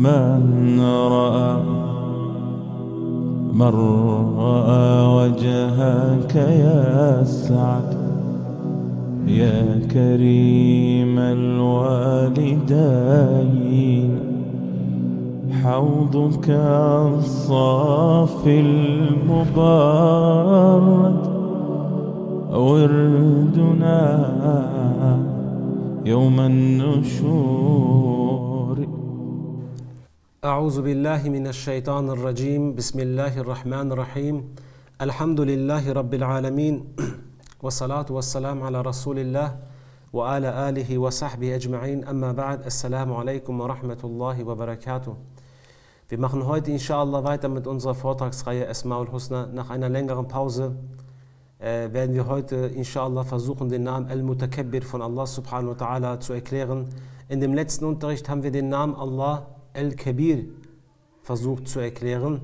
من رأى وجهك يسعد يا كريم الوالدين حوضك الصافي المبارك وردنا يوم النشور. أعوذ بالله من الشيطان الرجيم. بسم الله الرحمن الرحيم. الحمد لله رب العالمين والصلاة والسلام على رسول الله وعلى آله وصحبه أجمعين. أما بعد. Assalamu alaikum wa rahmatullahi wa barakatuh. Wir machen heute inshallah weiter mit unserer Vortragsreihe Asma'ul Husna. Nach einer längeren Pause werden wir heute inshallah versuchen, den Namen Al-Mutakabbir von Allah subhanahu wa ta'ala zu erklären. In dem letzten Unterricht haben wir den Namen Allah Al-Kabir versucht zu erklären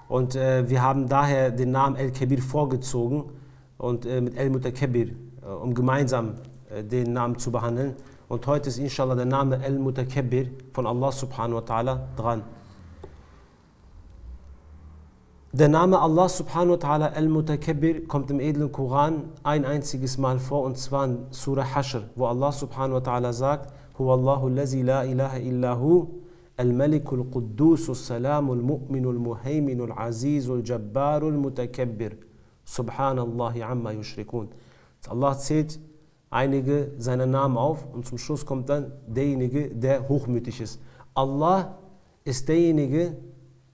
und wir haben daher den Namen Al-Kabir vorgezogen und mit Al-Mutakabbir, um gemeinsam den Namen zu behandeln. Und heute ist inshallah der Name Al-Mutakabbir von Allah subhanahu wa ta'ala dran. Der Name Allah subhanahu wa ta'ala Al-Mutakabbir kommt im edlen Koran ein einziges Mal vor, und zwar in Surah Hashr, wo Allah subhanahu wa ta'ala sagt: Huwallahu allazi la ilaha illahu al-Malikul Quddusus Salamul Mu'minul Muhayminul Azizul Jabbarul Mutakabbir Subhanallahi amma yushrikun. Allah zählt einige seiner Namen auf und zum Schluss kommt dann derjenige, der hochmütig ist. Allah ist derjenige,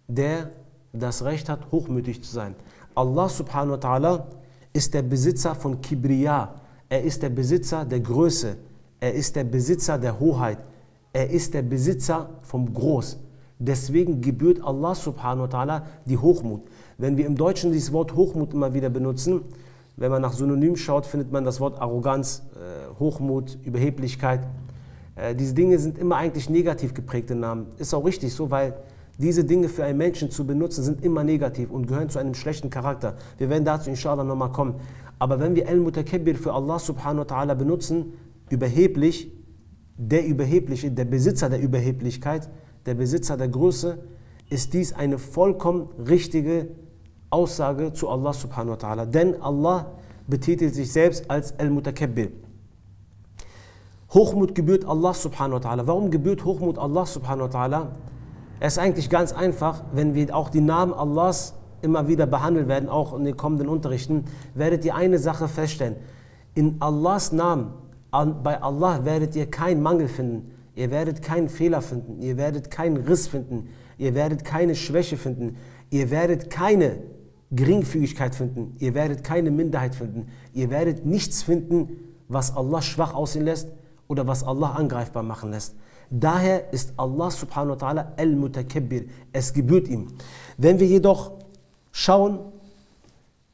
der das Recht hat, hochmütig zu sein. Allah subhanahu wa ta'ala ist der Besitzer von Kibriya. Er ist der Besitzer der Größe. Er ist der Besitzer der Hoheit. Er ist der Besitzer vom Groß. Deswegen gebührt Allah subhanahu wa ta'ala die Hochmut. Wenn wir im Deutschen dieses Wort Hochmut immer wieder benutzen, wenn man nach Synonym schaut, findet man das Wort Arroganz, Hochmut, Überheblichkeit. Diese Dinge sind immer eigentlich negativ geprägte Namen. Ist auch richtig so, weil diese Dinge für einen Menschen zu benutzen, sind immer negativ und gehören zu einem schlechten Charakter. Wir werden dazu inshallah nochmal kommen. Aber wenn wir Al-Mutakabbir für Allah subhanahu wa ta'ala benutzen, überheblich, der Überhebliche, der Besitzer der Überheblichkeit, der Besitzer der Größe, ist dies eine vollkommen richtige Aussage zu Allah subhanahu wa ta'ala. Denn Allah betitelt sich selbst als Al-Mutakabbir. Hochmut gebührt Allah subhanahu wa ta'ala. Warum gebührt Hochmut Allah subhanahu wa ta'ala? Es ist eigentlich ganz einfach, wenn wir auch die Namen Allahs immer wieder behandeln werden, auch in den kommenden Unterrichten, werdet ihr eine Sache feststellen. In Allahs Namen, bei Allah werdet ihr keinen Mangel finden, ihr werdet keinen Fehler finden, ihr werdet keinen Riss finden, ihr werdet keine Schwäche finden, ihr werdet keine Geringfügigkeit finden, ihr werdet keine Minderheit finden, ihr werdet nichts finden, was Allah schwach aussehen lässt oder was Allah angreifbar machen lässt. Daher ist Allah subhanahu wa ta'ala Al-Mutakabbir, es gebührt ihm. Wenn wir jedoch schauen,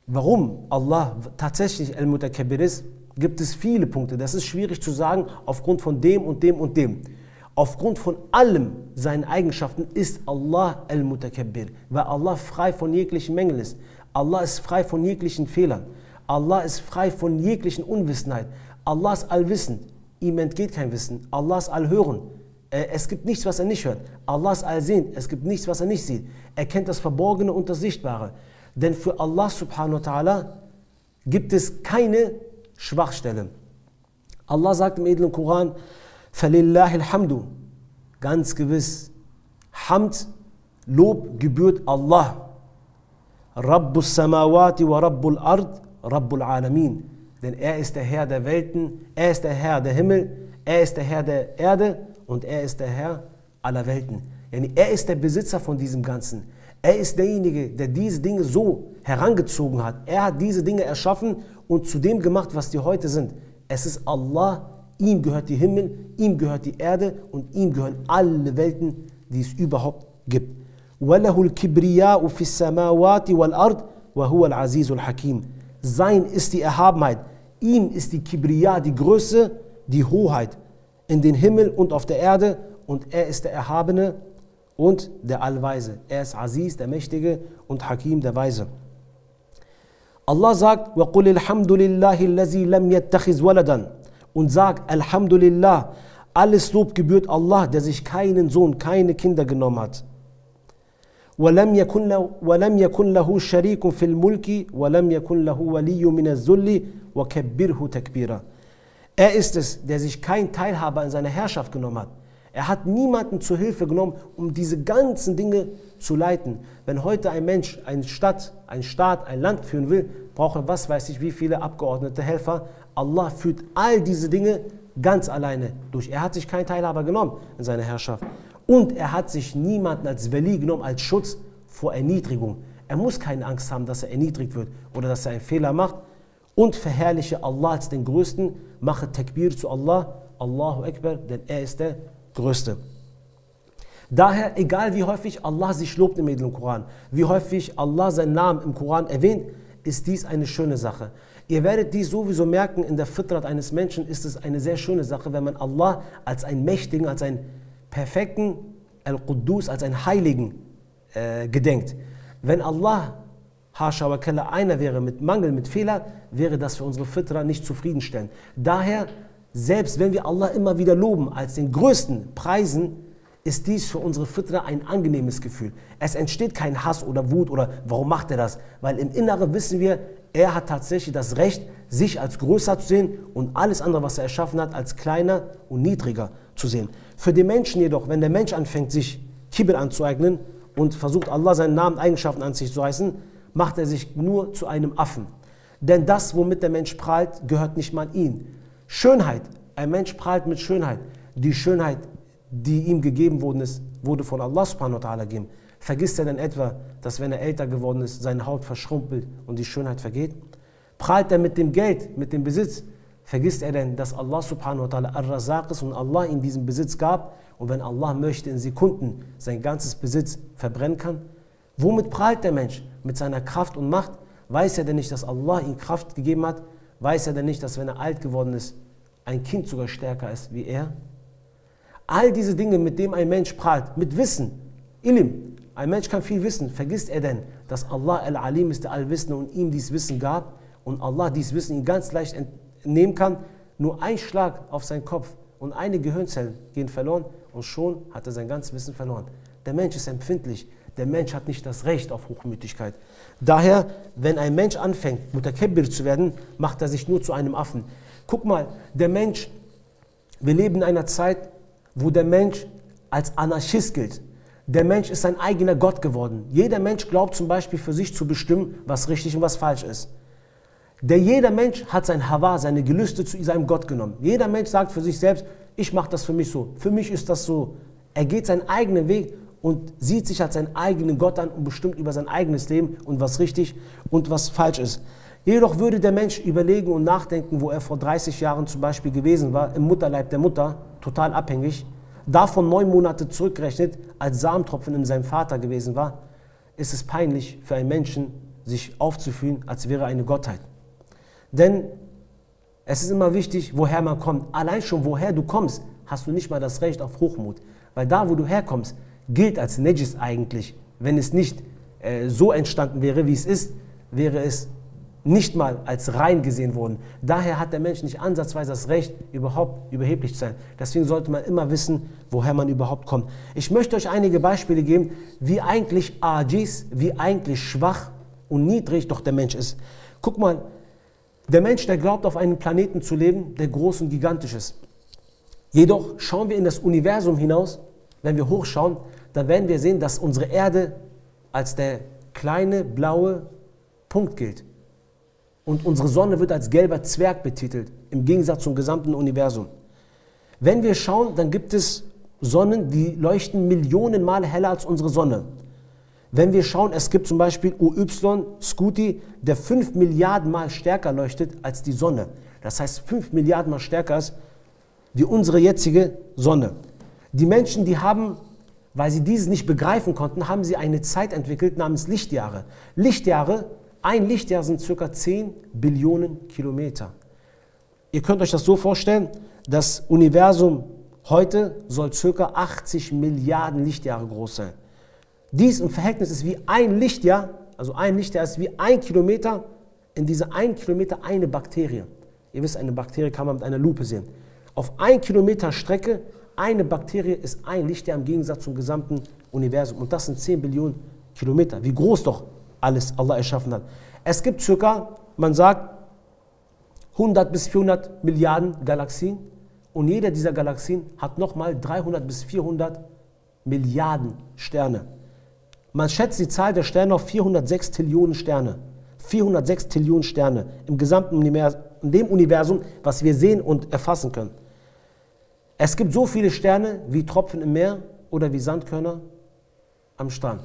warum Allah tatsächlich Al-Mutakabbir ist, gibt es viele Punkte. Das ist schwierig zu sagen, aufgrund von dem und dem und dem. Aufgrund von allem seinen Eigenschaften ist Allah Al-Mutakabbir, weil Allah frei von jeglichen Mängeln ist. Allah ist frei von jeglichen Fehlern. Allah ist frei von jeglichen Unwissenheit. Allah ist allwissend, ihm entgeht kein Wissen. Allah ist allhörend. Es gibt nichts, was er nicht hört. Allah ist allsehend. Es gibt nichts, was er nicht sieht. Er kennt das Verborgene und das Sichtbare. Denn für Allah subhanahu wa ta'ala gibt es keine Schwachstelle. Allah sagt im edlen Koran: Falillahi alhamdu. Ganz gewiss, Hamd, Lob gebührt Allah. Rabbus samawati wa Rabbul Ard, Rabbul Alamin. Denn er ist der Herr der Welten, er ist der Herr der Himmel, er ist der Herr der Erde und er ist der Herr aller Welten. Er ist der Besitzer von diesem Ganzen. Er ist derjenige, der diese Dinge so herangezogen hat. Er hat diese Dinge erschaffen und zu dem gemacht, was die heute sind. Es ist Allah, ihm gehört die Himmel, ihm gehört die Erde und ihm gehören alle Welten, die es überhaupt gibt. وَلَهُ الْكِبْرِيَاءُ فِي السَّمَاوَاتِ وَالْأَرْضِ وَهُوَ الْعَزِيزُ الْحَكِيمُ. Sein ist die Erhabenheit. Ihm ist die Kibriya, die Größe, die Hoheit in den Himmel und auf der Erde, und er ist der Erhabene und der Allweise. Er ist Aziz, der Mächtige, und Hakim, der Weise. Allah sagt: وَقُلِ الْحَمْدُ لِلَّهِ الَّذِي لَمْ يَتَّخِذْ وَلَدًا. Und sag: Alhamdulillah, Alles Lob gebührt Allah, der sich keinen Sohn, keine Kinder genommen hat. وَلَمْ يَكُنْ لَهُ شَرِيكٌ فِي الْمُلْكِ وَلَمْ يَكُنْ لَهُ وَلِيٌّ مِنَ الذُّلِّ وَكَبِّرْهُ تَكْبِيرًا. Er ist es, der sich kein Teilhaber in seiner Herrschaft genommen hat. Er hat niemanden zur Hilfe genommen, um diese ganzen Dinge zu leiten. Wenn heute ein Mensch eine Stadt, ein Staat, ein Land führen will, braucht er was weiß ich wie viele Abgeordnete, Helfer. Allah führt all diese Dinge ganz alleine durch. Er hat sich keinen Teilhaber genommen in seiner Herrschaft. Und er hat sich niemanden als Wali genommen, als Schutz vor Erniedrigung. Er muss keine Angst haben, dass er erniedrigt wird oder dass er einen Fehler macht. Und verherrliche Allah als den Größten, mache Takbir zu Allah, Allahu Akbar, denn er ist der Größte. Daher, egal wie häufig Allah sich lobt im Koran, wie häufig Allah seinen Namen im Koran erwähnt, ist dies eine schöne Sache. Ihr werdet dies sowieso merken, in der Fitrat eines Menschen ist es eine sehr schöne Sache, wenn man Allah als einen Mächtigen, als einen perfekten Al-Quddus, als einen Heiligen gedenkt. Wenn Allah, Hasha wa Kalla, einer wäre mit Mangel, mit Fehler, wäre das für unsere Fitra nicht zufriedenstellend. Daher, selbst wenn wir Allah immer wieder loben, als den Größten preisen, ist dies für unsere Fitra ein angenehmes Gefühl. Es entsteht kein Hass oder Wut oder warum macht er das? Weil im Inneren wissen wir, er hat tatsächlich das Recht, sich als größer zu sehen und alles andere, was er erschaffen hat, als kleiner und niedriger zu sehen. Für den Menschen jedoch, wenn der Mensch anfängt, sich Kibir anzueignen und versucht, Allah seinen Namen und Eigenschaften an sich zu heißen, macht er sich nur zu einem Affen. Denn das, womit der Mensch prahlt, gehört nicht mal ihn. Schönheit, ein Mensch prahlt mit Schönheit. Die Schönheit, die ihm gegeben worden ist, wurde von Allah subhanahu wa ta'ala gegeben. Vergisst er denn etwa, dass wenn er älter geworden ist, seine Haut verschrumpelt und die Schönheit vergeht? Prahlt er mit dem Geld, mit dem Besitz? Vergisst er denn, dass Allah subhanahu wa ta'ala Ar-Razaq ist und Allah ihm diesen Besitz gab und wenn Allah möchte, in Sekunden sein ganzes Besitz verbrennen kann? Womit prahlt der Mensch? Mit seiner Kraft und Macht? Weiß er denn nicht, dass Allah ihm Kraft gegeben hat? Weiß er denn nicht, dass wenn er alt geworden ist, ein Kind sogar stärker ist wie er? All diese Dinge, mit denen ein Mensch prahlt, mit Wissen, Ilm, ein Mensch kann viel wissen, vergisst er denn, dass Allah Al-Alim ist, der Allwissende und ihm dieses Wissen gab und Allah dieses Wissen ihm ganz leicht entnehmen kann? Nur ein Schlag auf seinen Kopf und eine Gehirnzellen gehen verloren und schon hat er sein ganzes Wissen verloren. Der Mensch ist empfindlich, der Mensch hat nicht das Recht auf Hochmütigkeit. Daher, wenn ein Mensch anfängt, Mutakabbir zu werden, macht er sich nur zu einem Affen. Guck mal, der Mensch, wir leben in einer Zeit, wo der Mensch als Anarchist gilt. Der Mensch ist sein eigener Gott geworden. Jeder Mensch glaubt zum Beispiel für sich zu bestimmen, was richtig und was falsch ist. Jeder Mensch hat sein Hawa, seine Gelüste zu seinem Gott genommen. Jeder Mensch sagt für sich selbst, ich mache das für mich so. Für mich ist das so. Er geht seinen eigenen Weg und sieht sich als seinen eigenen Gott an und bestimmt über sein eigenes Leben und was richtig und was falsch ist. Jedoch würde der Mensch überlegen und nachdenken, wo er vor 30 Jahren zum Beispiel gewesen war, im Mutterleib der Mutter, total abhängig, davon 9 Monate zurückgerechnet, als Samentropfen in seinem Vater gewesen war, ist es peinlich für einen Menschen, sich aufzufühlen, als wäre er eine Gottheit. Denn es ist immer wichtig, woher man kommt. Allein schon, woher du kommst, hast du nicht mal das Recht auf Hochmut. Weil da, wo du herkommst, gilt als Najis eigentlich. Wenn es nicht so entstanden wäre, wie es ist, wäre es nicht mal als rein gesehen worden. Daher hat der Mensch nicht ansatzweise das Recht, überhaupt überheblich zu sein. Deswegen sollte man immer wissen, woher man überhaupt kommt. Ich möchte euch einige Beispiele geben, wie eigentlich Ajis, wie eigentlich schwach und niedrig doch der Mensch ist. Guck mal, der Mensch, der glaubt, auf einem Planeten zu leben, der groß und gigantisch ist. Jedoch schauen wir in das Universum hinaus, wenn wir hochschauen, dann werden wir sehen, dass unsere Erde als der kleine blaue Punkt gilt. Und unsere Sonne wird als gelber Zwerg betitelt, im Gegensatz zum gesamten Universum. Wenn wir schauen, dann gibt es Sonnen, die leuchten Millionen Mal heller als unsere Sonne. Wenn wir schauen, es gibt zum Beispiel OY Scuti, der 5 Milliarden Mal stärker leuchtet als die Sonne. Das heißt 5 Milliarden Mal stärker ist wie unsere jetzige Sonne. Die Menschen, die haben, weil sie dieses nicht begreifen konnten, haben sie eine Zeit entwickelt namens Lichtjahre. Ein Lichtjahr sind ca. 10 Billionen Kilometer. Ihr könnt euch das so vorstellen, das Universum heute soll ca. 80 Milliarden Lichtjahre groß sein. Dies im Verhältnis ist wie ein Lichtjahr, also ein Lichtjahr ist wie 1 Kilometer, in dieser 1 Kilometer eine Bakterie. Ihr wisst, eine Bakterie kann man mit einer Lupe sehen. Auf 1 Kilometer Strecke, eine Bakterie ist ein Lichtjahr im Gegensatz zum gesamten Universum. Und das sind 10 Billionen Kilometer. Wie groß doch alles Allah erschaffen hat. Es gibt circa, man sagt, 100 bis 400 Milliarden Galaxien. Und jede dieser Galaxien hat nochmal 300 bis 400 Milliarden Sterne. Man schätzt die Zahl der Sterne auf 406 Trillionen Sterne. 406 Trillionen Sterne im gesamten Universum, in dem Universum, was wir sehen und erfassen können. Es gibt so viele Sterne wie Tropfen im Meer oder wie Sandkörner am Strand.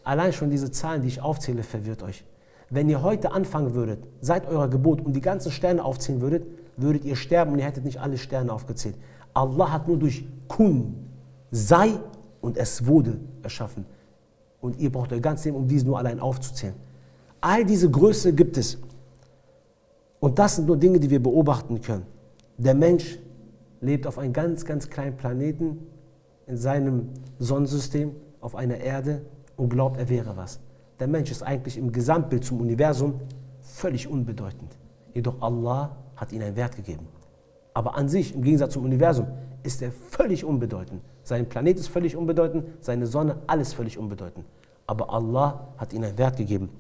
Allein schon diese Zahlen, die ich aufzähle, verwirrt euch. Wenn ihr heute anfangen würdet, seit eurer Geburt, und die ganzen Sterne aufzählen würdet, würdet ihr sterben und ihr hättet nicht alle Sterne aufgezählt. Allah hat nur durch Kun, sei und es wurde erschaffen. Und ihr braucht euer ganzes Leben, um dies nur allein aufzuzählen. All diese Größe gibt es. Und das sind nur Dinge, die wir beobachten können. Der Mensch lebt auf einem ganz, ganz kleinen Planeten in seinem Sonnensystem, auf einer Erde und glaubt, er wäre was. Der Mensch ist eigentlich im Gesamtbild zum Universum völlig unbedeutend. Jedoch Allah hat ihm einen Wert gegeben. Aber an sich, im Gegensatz zum Universum, ist er völlig unbedeutend. Sein Planet ist völlig unbedeutend, seine Sonne, alles völlig unbedeutend. Aber Allah hat ihm einen Wert gegeben.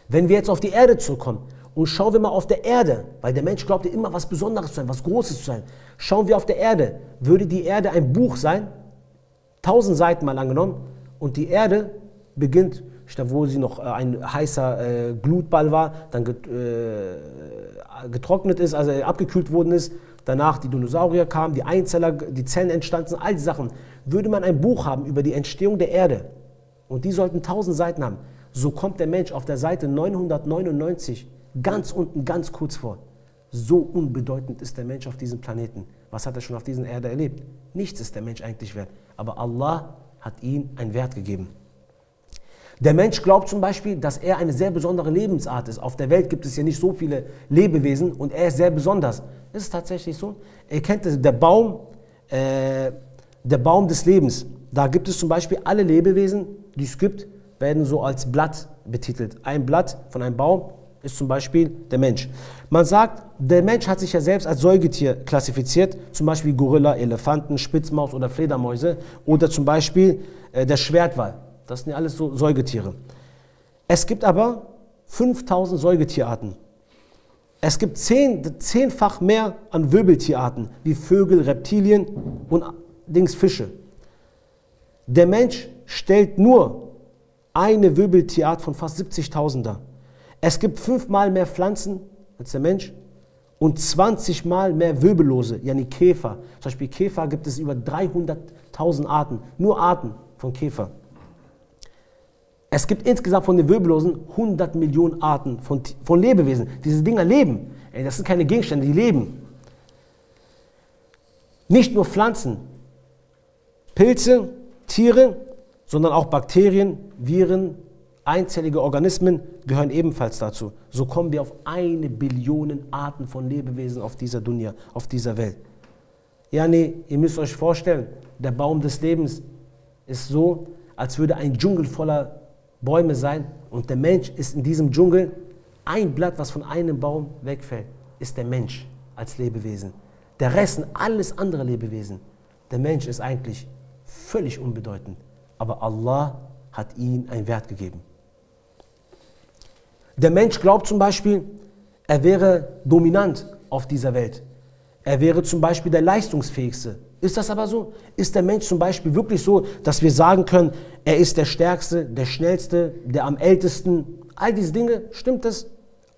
Wenn wir jetzt auf die Erde zurückkommen und schauen wir mal auf der Erde, weil der Mensch glaubt ja immer was Besonderes zu sein, was Großes zu sein. Schauen wir auf der Erde, würde die Erde ein Buch sein, 1000 Seiten mal angenommen, und die Erde beginnt, wo sie noch ein heißer Glutball war, dann getrocknet ist, also abgekühlt worden ist, danach die Dinosaurier kamen, die Einzeller, die Zellen entstanden, all die Sachen. Würde man ein Buch haben über die Entstehung der Erde, und die sollten 1000 Seiten haben, so kommt der Mensch auf der Seite 999 ganz unten, ganz kurz vor. So unbedeutend ist der Mensch auf diesem Planeten. Was hat er schon auf dieser Erde erlebt? Nichts ist der Mensch eigentlich wert. Aber Allah hat ihm einen Wert gegeben. Der Mensch glaubt zum Beispiel, dass er eine sehr besondere Lebensart ist. Auf der Welt gibt es ja nicht so viele Lebewesen und er ist sehr besonders. Das ist tatsächlich so. Ihr kennt der Baum des Lebens. Da gibt es zum Beispiel alle Lebewesen, die es gibt, werden so als Blatt betitelt. Ein Blatt von einem Baum ist zum Beispiel der Mensch. Man sagt, der Mensch hat sich ja selbst als Säugetier klassifiziert, zum Beispiel Gorilla, Elefanten, Spitzmaus oder Fledermäuse oder zum Beispiel der Schwertwal. Das sind ja alles so Säugetiere. Es gibt aber 5000 Säugetierarten. Es gibt zehnfach mehr an Wirbeltierarten, wie Vögel, Reptilien und Fische. Der Mensch stellt nur eine Wirbeltierart von fast 70.000 dar. Es gibt 5-mal mehr Pflanzen als der Mensch und 20-mal mehr Wirbellose, yani Käfer. Zum Beispiel Käfer gibt es über 300.000 Arten, nur Arten von Käfer. Es gibt insgesamt von den Wirbellosen 100 Millionen Arten von Lebewesen. Diese Dinger leben. Das sind keine Gegenstände, die leben. Nicht nur Pflanzen, Pilze, Tiere, sondern auch Bakterien, Viren, einzellige Organismen gehören ebenfalls dazu. So kommen wir auf 1 Billion Arten von Lebewesen auf dieser Dunya, auf dieser Welt. Ja, nee, ihr müsst euch vorstellen, der Baum des Lebens ist so, als würde ein Dschungel voller Bäume sein und der Mensch ist in diesem Dschungel, ein Blatt, was von einem Baum wegfällt, ist der Mensch als Lebewesen. Der Rest sind alles andere Lebewesen. Der Mensch ist eigentlich völlig unbedeutend, aber Allah hat ihm einen Wert gegeben. Der Mensch glaubt zum Beispiel, er wäre dominant auf dieser Welt. Er wäre zum Beispiel der leistungsfähigste. Ist das aber so? Ist der Mensch zum Beispiel wirklich so, dass wir sagen können, er ist der Stärkste, der Schnellste, der am Ältesten? All diese Dinge, stimmt das?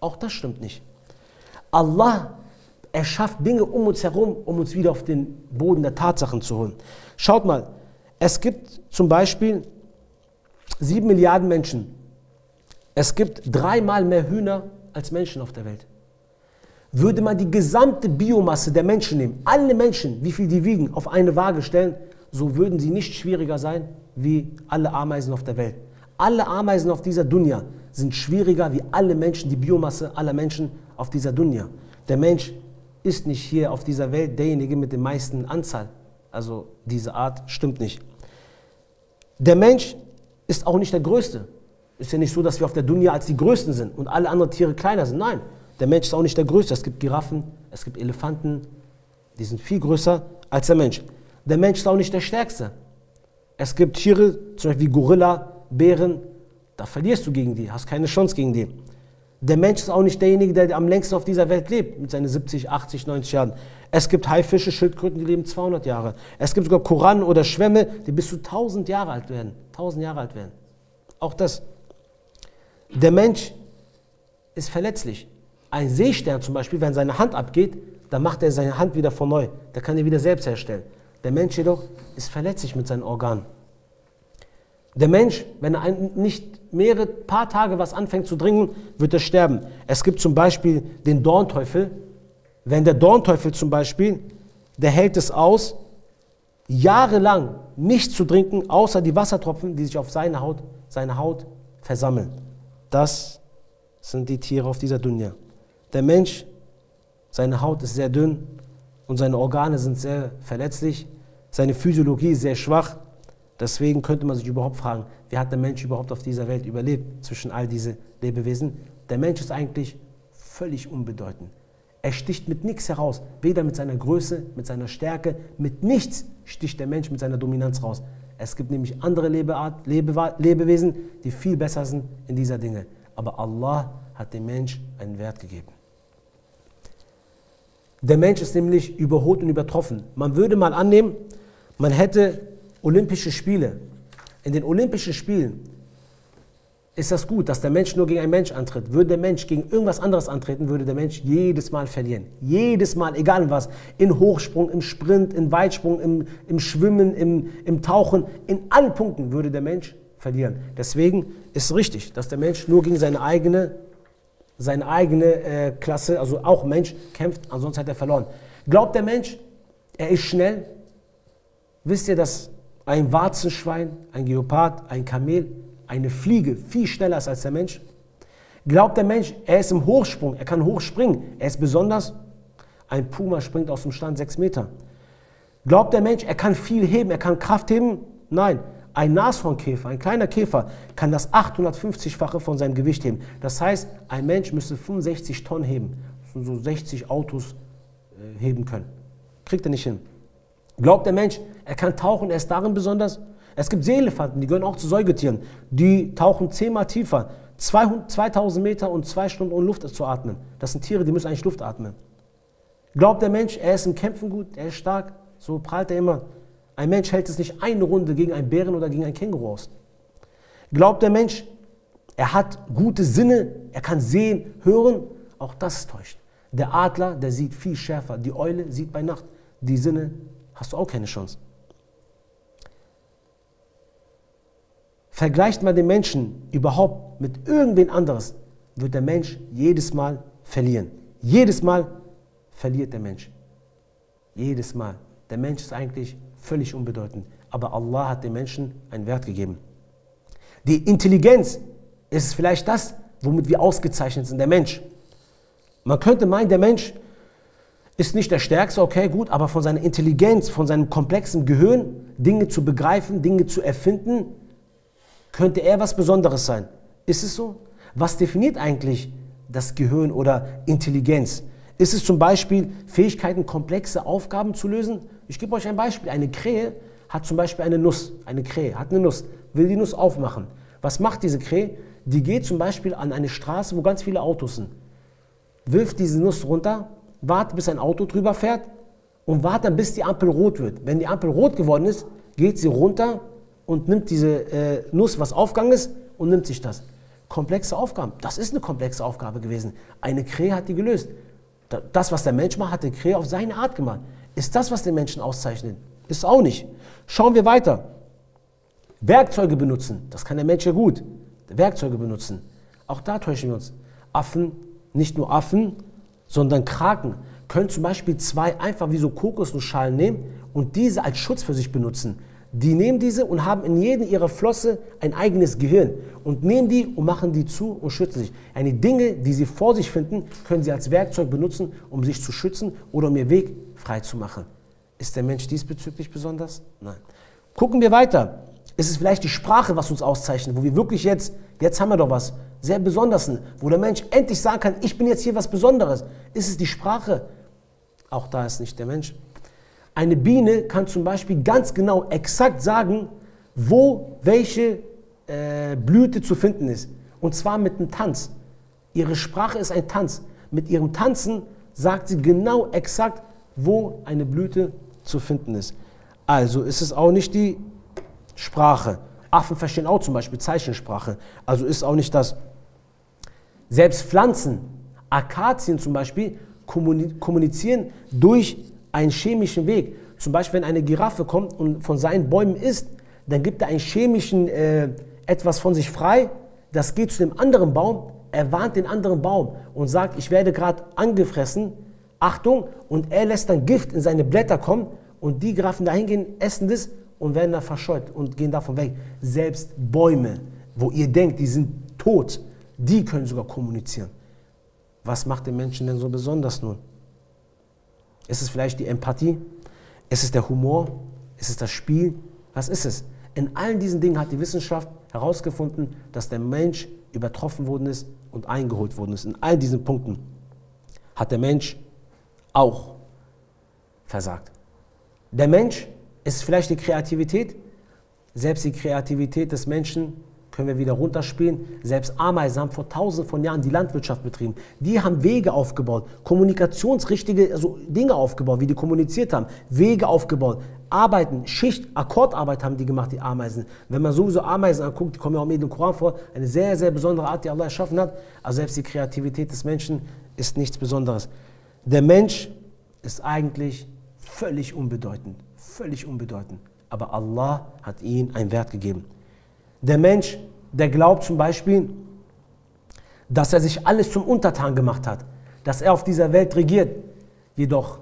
Auch das stimmt nicht. Allah erschafft Dinge um uns herum, um uns wieder auf den Boden der Tatsachen zu holen. Schaut mal, es gibt zum Beispiel 7 Milliarden Menschen. Es gibt 3-mal mehr Hühner als Menschen auf der Welt. Würde man die gesamte Biomasse der Menschen nehmen, alle Menschen, wie viel die wiegen, auf eine Waage stellen, so würden sie nicht schwieriger sein wie alle Ameisen auf der Welt. Alle Ameisen auf dieser Dunya sind schwieriger wie alle Menschen, die Biomasse aller Menschen auf dieser Dunya. Der Mensch ist nicht hier auf dieser Welt derjenige mit der meisten Anzahl. Also diese Art stimmt nicht. Der Mensch ist auch nicht der Größte. Ist ja nicht so, dass wir auf der Dunya als die Größten sind und alle anderen Tiere kleiner sind. Nein, der Mensch ist auch nicht der Größte. Es gibt Giraffen, es gibt Elefanten, Die sind viel größer als der Mensch. Der Mensch ist auch nicht der Stärkste. Es gibt Tiere, zum Beispiel wie Gorilla, Bären, da verlierst du gegen die, hast keine Chance gegen die. Der Mensch ist auch nicht derjenige, der am längsten auf dieser Welt lebt, mit seinen 70, 80, 90 Jahren. Es gibt Haifische, Schildkröten, die leben 200 Jahre. Es gibt sogar Korallen oder Schwämme, die bis zu 1000 Jahre alt werden. 1000 Jahre alt werden. Auch das. Der Mensch ist verletzlich. Ein Seestern zum Beispiel, wenn seine Hand abgeht, dann macht er seine Hand wieder von neu. Der kann die wieder selbst herstellen. Der Mensch jedoch ist verletzlich mit seinen Organen. Der Mensch, wenn er nicht paar Tage was anfängt zu trinken, wird er sterben. Es gibt zum Beispiel den Dornteufel. Wenn der Dornteufel zum Beispiel, der hält es aus, jahrelang nichts zu trinken, außer die Wassertropfen, die sich auf seine Haut versammeln. Das sind die Tiere auf dieser Dunya. Der Mensch, seine Haut ist sehr dünn und seine Organe sind sehr verletzlich. Seine Physiologie ist sehr schwach. Deswegen könnte man sich überhaupt fragen, wie hat der Mensch überhaupt auf dieser Welt überlebt zwischen all diese Lebewesen? Der Mensch ist eigentlich völlig unbedeutend. Er sticht mit nichts heraus, weder mit seiner Größe, mit seiner Stärke, mit nichts sticht der Mensch mit seiner Dominanz raus. Es gibt nämlich andere Lebewesen, die viel besser sind in dieser Dinge. Aber Allah hat dem Mensch einen Wert gegeben. Der Mensch ist nämlich überholt und übertroffen. Man würde mal annehmen, man hätte Olympische Spiele. In den Olympischen Spielen ist das gut, dass der Mensch nur gegen einen Mensch antritt. Würde der Mensch gegen irgendwas anderes antreten, würde der Mensch jedes Mal verlieren. Jedes Mal, egal was. In Hochsprung, im Sprint, im Weitsprung, im Schwimmen, im Tauchen. In allen Punkten würde der Mensch verlieren. Deswegen ist es richtig, dass der Mensch nur gegen seine eigene Klasse, also auch Mensch, kämpft, ansonsten hat er verloren. Glaubt der Mensch, er ist schnell? Wisst ihr, dass ein Warzenschwein, ein Geopard, ein Kamel, eine Fliege viel schneller ist als der Mensch? Glaubt der Mensch, er ist im Hochsprung, er kann hoch springen, er ist besonders? Ein Puma springt aus dem Stand 6 Meter. Glaubt der Mensch, er kann viel heben, er kann Kraft heben? Nein, ein Nashornkäfer, ein kleiner Käfer, kann das 850-fache von seinem Gewicht heben. Das heißt, ein Mensch müsste 65 Tonnen heben, so 60 Autos heben können. Kriegt er nicht hin. Glaubt der Mensch, er kann tauchen, er ist darin besonders? Es gibt Seeelefanten, die gehören auch zu Säugetieren. Die tauchen 10-mal tiefer, 2000 Meter und 2 Stunden ohne Luft zu atmen. Das sind Tiere, die müssen eigentlich Luft atmen. Glaubt der Mensch, er ist im Kämpfen gut, er ist stark? So prahlt er immer. Ein Mensch hält es nicht eine Runde gegen einen Bären oder gegen ein Känguru aus. Glaubt der Mensch, er hat gute Sinne, er kann sehen, hören? Auch das täuscht. Der Adler, der sieht viel schärfer. Die Eule sieht bei Nacht. Die Sinne hast du auch keine Chance. Vergleicht mal den Menschen überhaupt mit irgendwen anderes, wird der Mensch jedes Mal verlieren. Jedes Mal verliert der Mensch. Jedes Mal. Der Mensch ist eigentlich völlig unbedeutend. Aber Allah hat dem Menschen einen Wert gegeben. Die Intelligenz ist vielleicht das, womit wir ausgezeichnet sind, der Mensch. Man könnte meinen, der Mensch ist nicht der Stärkste, okay, gut, aber von seiner Intelligenz, von seinem komplexen Gehirn, Dinge zu begreifen, Dinge zu erfinden, könnte er was Besonderes sein. Ist es so? Was definiert eigentlich das Gehirn oder Intelligenz? Ist es zum Beispiel Fähigkeiten, komplexe Aufgaben zu lösen? Ich gebe euch ein Beispiel. Eine Krähe hat zum Beispiel eine Nuss. Eine Krähe hat eine Nuss, will die Nuss aufmachen. Was macht diese Krähe? Die geht zum Beispiel an eine Straße, wo ganz viele Autos sind. Wirft diese Nuss runter, wartet, bis ein Auto drüber fährt und wartet dann, bis die Ampel rot wird. Wenn die Ampel rot geworden ist, geht sie runter und nimmt diese Nuss, was aufgegangen ist, und nimmt sich das. Komplexe Aufgaben. Das ist eine komplexe Aufgabe gewesen. Eine Krähe hat die gelöst. Das, was der Mensch macht, hat die Krähe auf seine Art gemacht. Ist das, was den Menschen auszeichnet? Ist auch nicht. Schauen wir weiter. Werkzeuge benutzen. Das kann der Mensch ja gut. Werkzeuge benutzen. Auch da täuschen wir uns. Affen, nicht nur Affen, sondern Kraken können zum Beispiel 2 einfach wie so Kokosnussschalen nehmen und diese als Schutz für sich benutzen. Die nehmen diese und haben in jedem ihrer Flosse ein eigenes Gehirn und nehmen die und machen die zu und schützen sich. Eine Dinge, die sie vor sich finden, können sie als Werkzeug benutzen, um sich zu schützen oder um ihren Weg frei zu machen. Ist der Mensch diesbezüglich besonders? Nein. Gucken wir weiter. Ist es vielleicht die Sprache, was uns auszeichnet, wo wir wirklich jetzt haben wir doch was sehr Besonderes, wo der Mensch endlich sagen kann, ich bin jetzt hier was Besonderes. Ist es die Sprache? Auch da ist nicht der Mensch Eine Biene kann zum Beispiel ganz genau exakt sagen, wo welche Blüte zu finden ist. Und zwar mit einem Tanz. Ihre Sprache ist ein Tanz. Mit ihrem Tanzen sagt sie genau exakt, wo eine Blüte zu finden ist. Also ist es auch nicht die Sprache. Affen verstehen auch zum Beispiel Zeichensprache. Also ist auch nicht das. Selbst Pflanzen, Akazien zum Beispiel, kommunizieren durch einen chemischen Weg. Zum Beispiel, wenn eine Giraffe kommt und von seinen Bäumen isst, dann gibt er einen chemischen etwas von sich frei, das geht zu dem anderen Baum, er warnt den anderen Baum und sagt, ich werde gerade angefressen, Achtung, und er lässt dann Gift in seine Blätter kommen und die Giraffen dahin gehen, essen das und werden da verscheucht und gehen davon weg. Selbst Bäume, wo ihr denkt, die sind tot, die können sogar kommunizieren. Was macht den Menschen denn so besonders nun? Ist es vielleicht die Empathie? Ist es der Humor? Ist es das Spiel? Was ist es? In allen diesen Dingen hat die Wissenschaft herausgefunden, dass der Mensch übertroffen worden ist und eingeholt worden ist. In all diesen Punkten hat der Mensch auch versagt. Der Mensch ist vielleicht die Kreativität. Selbst die Kreativität des Menschen können wir wieder runterspielen. Selbst Ameisen haben vor tausenden von Jahren die Landwirtschaft betrieben. Die haben Wege aufgebaut, kommunikationsrichtige Dinge aufgebaut, wie die kommuniziert haben, Wege aufgebaut, Arbeiten, Schicht, Akkordarbeit haben die gemacht, die Ameisen. Wenn man sowieso Ameisen anguckt, die kommen ja auch im Koran vor, eine sehr, sehr besondere Art, die Allah erschaffen hat. Also selbst die Kreativität des Menschen ist nichts Besonderes. Der Mensch ist eigentlich völlig unbedeutend, aber Allah hat ihm einen Wert gegeben. Der Mensch, der glaubt zum Beispiel, dass er sich alles zum Untertan gemacht hat, dass er auf dieser Welt regiert. Jedoch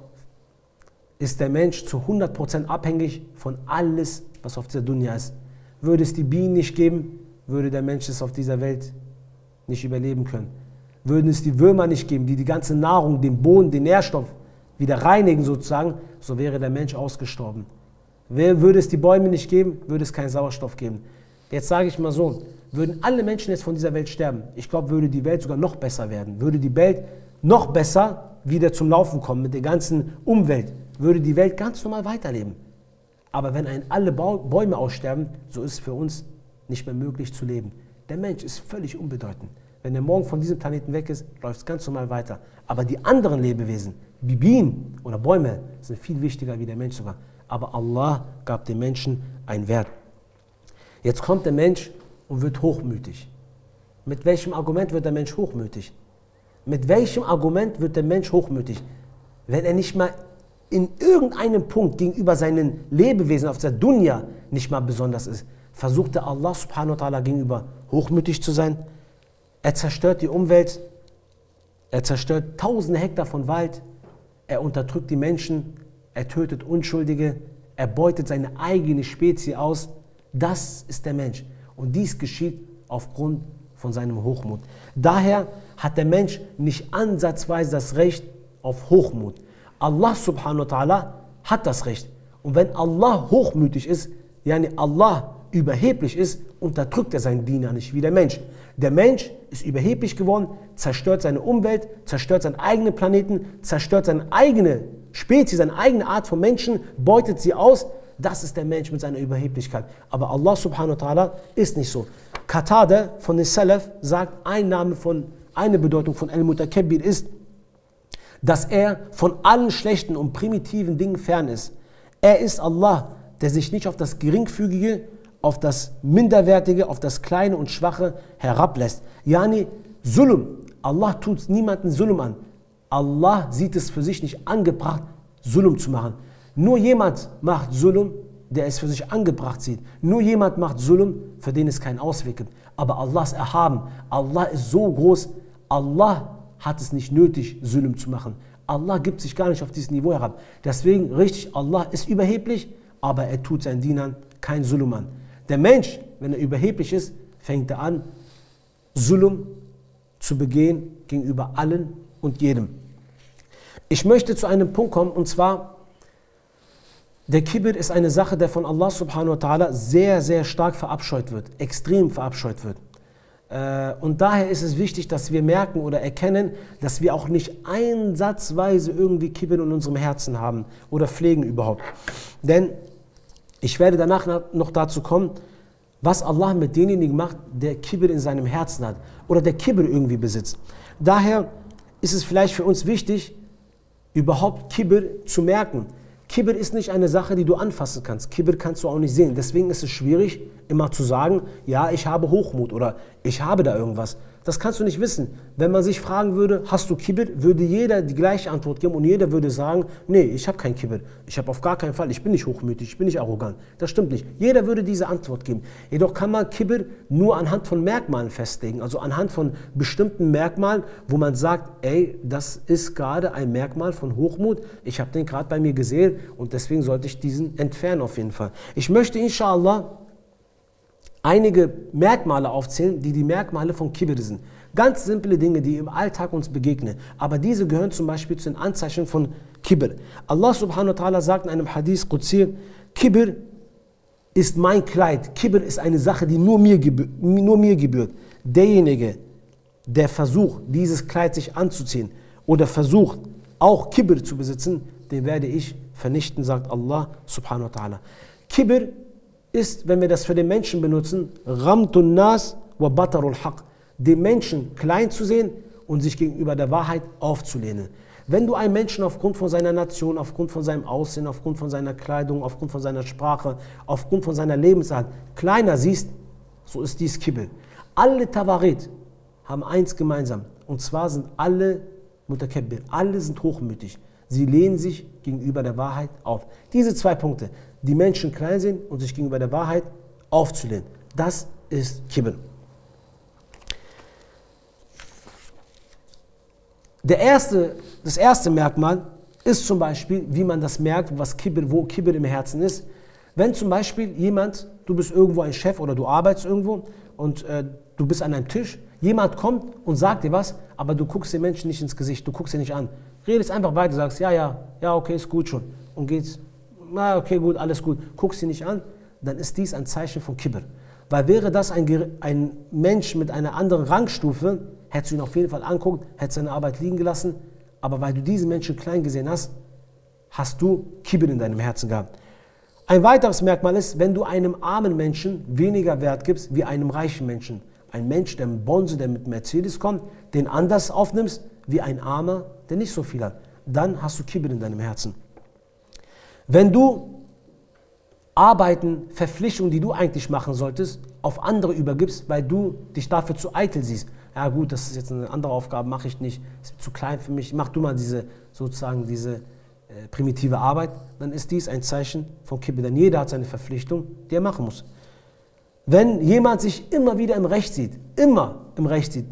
ist der Mensch zu 100% abhängig von alles, was auf dieser Dunya ist. Würde es die Bienen nicht geben, würde der Mensch es auf dieser Welt nicht überleben können. Würden es die Würmer nicht geben, die die ganze Nahrung, den Boden, den Nährstoff wieder reinigen sozusagen, so wäre der Mensch ausgestorben. Würde es die Bäume nicht geben, würde es keinen Sauerstoff geben. Jetzt sage ich mal so, würden alle Menschen jetzt von dieser Welt sterben, ich glaube, würde die Welt sogar noch besser werden. Würde die Welt noch besser wieder zum Laufen kommen mit der ganzen Umwelt, würde die Welt ganz normal weiterleben. Aber wenn alle Bäume aussterben, so ist es für uns nicht mehr möglich zu leben. Der Mensch ist völlig unbedeutend. Wenn er morgen von diesem Planeten weg ist, läuft es ganz normal weiter. Aber die anderen Lebewesen, wie Bienen oder Bäume, sind viel wichtiger wie der Mensch sogar. Aber Allah gab dem Menschen einen Wert. Jetzt kommt der Mensch und wird hochmütig. Mit welchem Argument wird der Mensch hochmütig? Mit welchem Argument wird der Mensch hochmütig? Wenn er nicht mal in irgendeinem Punkt gegenüber seinen Lebewesen auf der Dunya nicht mal besonders ist, versucht der Allah subhanahu wa ta'ala gegenüber hochmütig zu sein. Er zerstört die Umwelt, er zerstört tausende Hektar von Wald, er unterdrückt die Menschen, er tötet Unschuldige, er beutet seine eigene Spezie aus. Das ist der Mensch. Und dies geschieht aufgrund von seinem Hochmut. Daher hat der Mensch nicht ansatzweise das Recht auf Hochmut. Allah subhanahu wa ta'ala hat das Recht. Und wenn Allah hochmütig ist, yani Allah überheblich ist, unterdrückt er seinen Diener nicht wie der Mensch. Der Mensch ist überheblich geworden, zerstört seine Umwelt, zerstört seinen eigenen Planeten, zerstört seine eigene Spezies, seine eigene Art von Menschen, beutet sie aus. Das ist der Mensch mit seiner Überheblichkeit. Aber Allah subhanahu wa ta'ala ist nicht so. Qatada von den Salaf sagt, eine Bedeutung von Al-Mutakabbir ist, dass er von allen schlechten und primitiven Dingen fern ist. Er ist Allah, der sich nicht auf das Geringfügige, auf das Minderwertige, auf das Kleine und Schwache herablässt. Yani Zulm. Allah tut niemanden Zulm an. Allah sieht es für sich nicht angebracht, Zulm zu machen. Nur jemand macht Zulm, der es für sich angebracht sieht. Nur jemand macht Zulm, für den es keinen Ausweg gibt. Aber Allah ist erhaben. Allah ist so groß. Allah hat es nicht nötig, Zulm zu machen. Allah gibt sich gar nicht auf dieses Niveau herab. Deswegen, richtig, Allah ist überheblich, aber er tut seinen Dienern kein Zulm an. Der Mensch, wenn er überheblich ist, fängt er an, Zulm zu begehen gegenüber allen und jedem. Ich möchte zu einem Punkt kommen, und zwar, der Kibir ist eine Sache, der von Allah subhanahu wa ta'ala sehr, sehr stark verabscheut wird, extrem verabscheut wird. Und daher ist es wichtig, dass wir merken oder erkennen, dass wir auch nicht einsatzweise irgendwie Kibr in unserem Herzen haben oder pflegen überhaupt. Denn ich werde danach noch dazu kommen, was Allah mit denjenigen macht, der Kibr in seinem Herzen hat oder der Kibr irgendwie besitzt. Daher ist es vielleicht für uns wichtig, überhaupt Kibr zu merken. Kibr ist nicht eine Sache, die du anfassen kannst. Kibr kannst du auch nicht sehen. Deswegen ist es schwierig, immer zu sagen, ja, ich habe Hochmut oder ich habe da irgendwas. Das kannst du nicht wissen. Wenn man sich fragen würde, hast du Kibr, würde jeder die gleiche Antwort geben und jeder würde sagen, nee, ich habe kein Kibr. Ich habe auf gar keinen Fall, ich bin nicht hochmütig, ich bin nicht arrogant. Das stimmt nicht. Jeder würde diese Antwort geben. Jedoch kann man Kibr nur anhand von Merkmalen festlegen, also anhand von bestimmten Merkmalen, wo man sagt, ey, das ist gerade ein Merkmal von Hochmut. Ich habe den gerade bei mir gesehen und deswegen sollte ich diesen entfernen auf jeden Fall. Ich möchte inshallah einige Merkmale aufzählen, die Merkmale von Kibr sind. Ganz simple Dinge, die im Alltag uns begegnen. Aber diese gehören zum Beispiel zu den Anzeichen von Kibr. Allah subhanahu wa ta'ala sagt in einem Hadith Qudsi, Kibr ist mein Kleid. Kibr ist eine Sache, die nur mir gebührt. Derjenige, der versucht, dieses Kleid sich anzuziehen oder versucht, auch Kibr zu besitzen, den werde ich vernichten, sagt Allah subhanahu wa ta'ala. Kibr ist, wenn wir das für den Menschen benutzen, Ghamtun Nas wa Batarul Haq, den Menschen klein zu sehen und sich gegenüber der Wahrheit aufzulehnen. Wenn du einen Menschen aufgrund von seiner Nation, aufgrund von seinem Aussehen, aufgrund von seiner Kleidung, aufgrund von seiner Sprache, aufgrund von seiner Lebensart kleiner siehst, so ist dies Kibr. Alle Tawarit haben eins gemeinsam, und zwar sind alle Mutakabbir, alle sind hochmütig. Sie lehnen sich gegenüber der Wahrheit auf. Diese zwei Punkte, die Menschen klein sehen und sich gegenüber der Wahrheit aufzulehnen, das ist Kibr. Das erste Merkmal ist zum Beispiel, wie man das merkt, wo Kibr im Herzen ist. Wenn zum Beispiel du bist irgendwo ein Chef oder du arbeitest irgendwo und du bist an einem Tisch, jemand kommt und sagt dir was, aber du guckst den Menschen nicht ins Gesicht, du guckst ihn nicht an. Redest einfach weiter, sagst, ja, okay, ist gut schon. Und geht's, na, okay, gut, alles gut. Guckst ihn nicht an, dann ist dies ein Zeichen von Kibr. Weil wäre das ein Mensch mit einer anderen Rangstufe, hättest du ihn auf jeden Fall anguckt, hättest seine Arbeit liegen gelassen, aber weil du diesen Menschen klein gesehen hast, hast du Kibr in deinem Herzen gehabt. Ein weiteres Merkmal ist, wenn du einem armen Menschen weniger Wert gibst wie einem reichen Menschen. Ein Mensch, der mit Bonze, der mit Mercedes kommt, den anders aufnimmst wie ein Armer, der nicht so viel hat. Dann hast du Kibr in deinem Herzen. Wenn du Arbeiten, Verpflichtungen, die du eigentlich machen solltest, auf andere übergibst, weil du dich dafür zu eitel siehst. Ja gut, das ist jetzt eine andere Aufgabe, mache ich nicht, ist zu klein für mich, mach du mal diese primitive Arbeit, dann ist dies ein Zeichen von Kibr, denn jeder hat seine Verpflichtung, die er machen muss. Wenn jemand sich immer wieder im Recht sieht,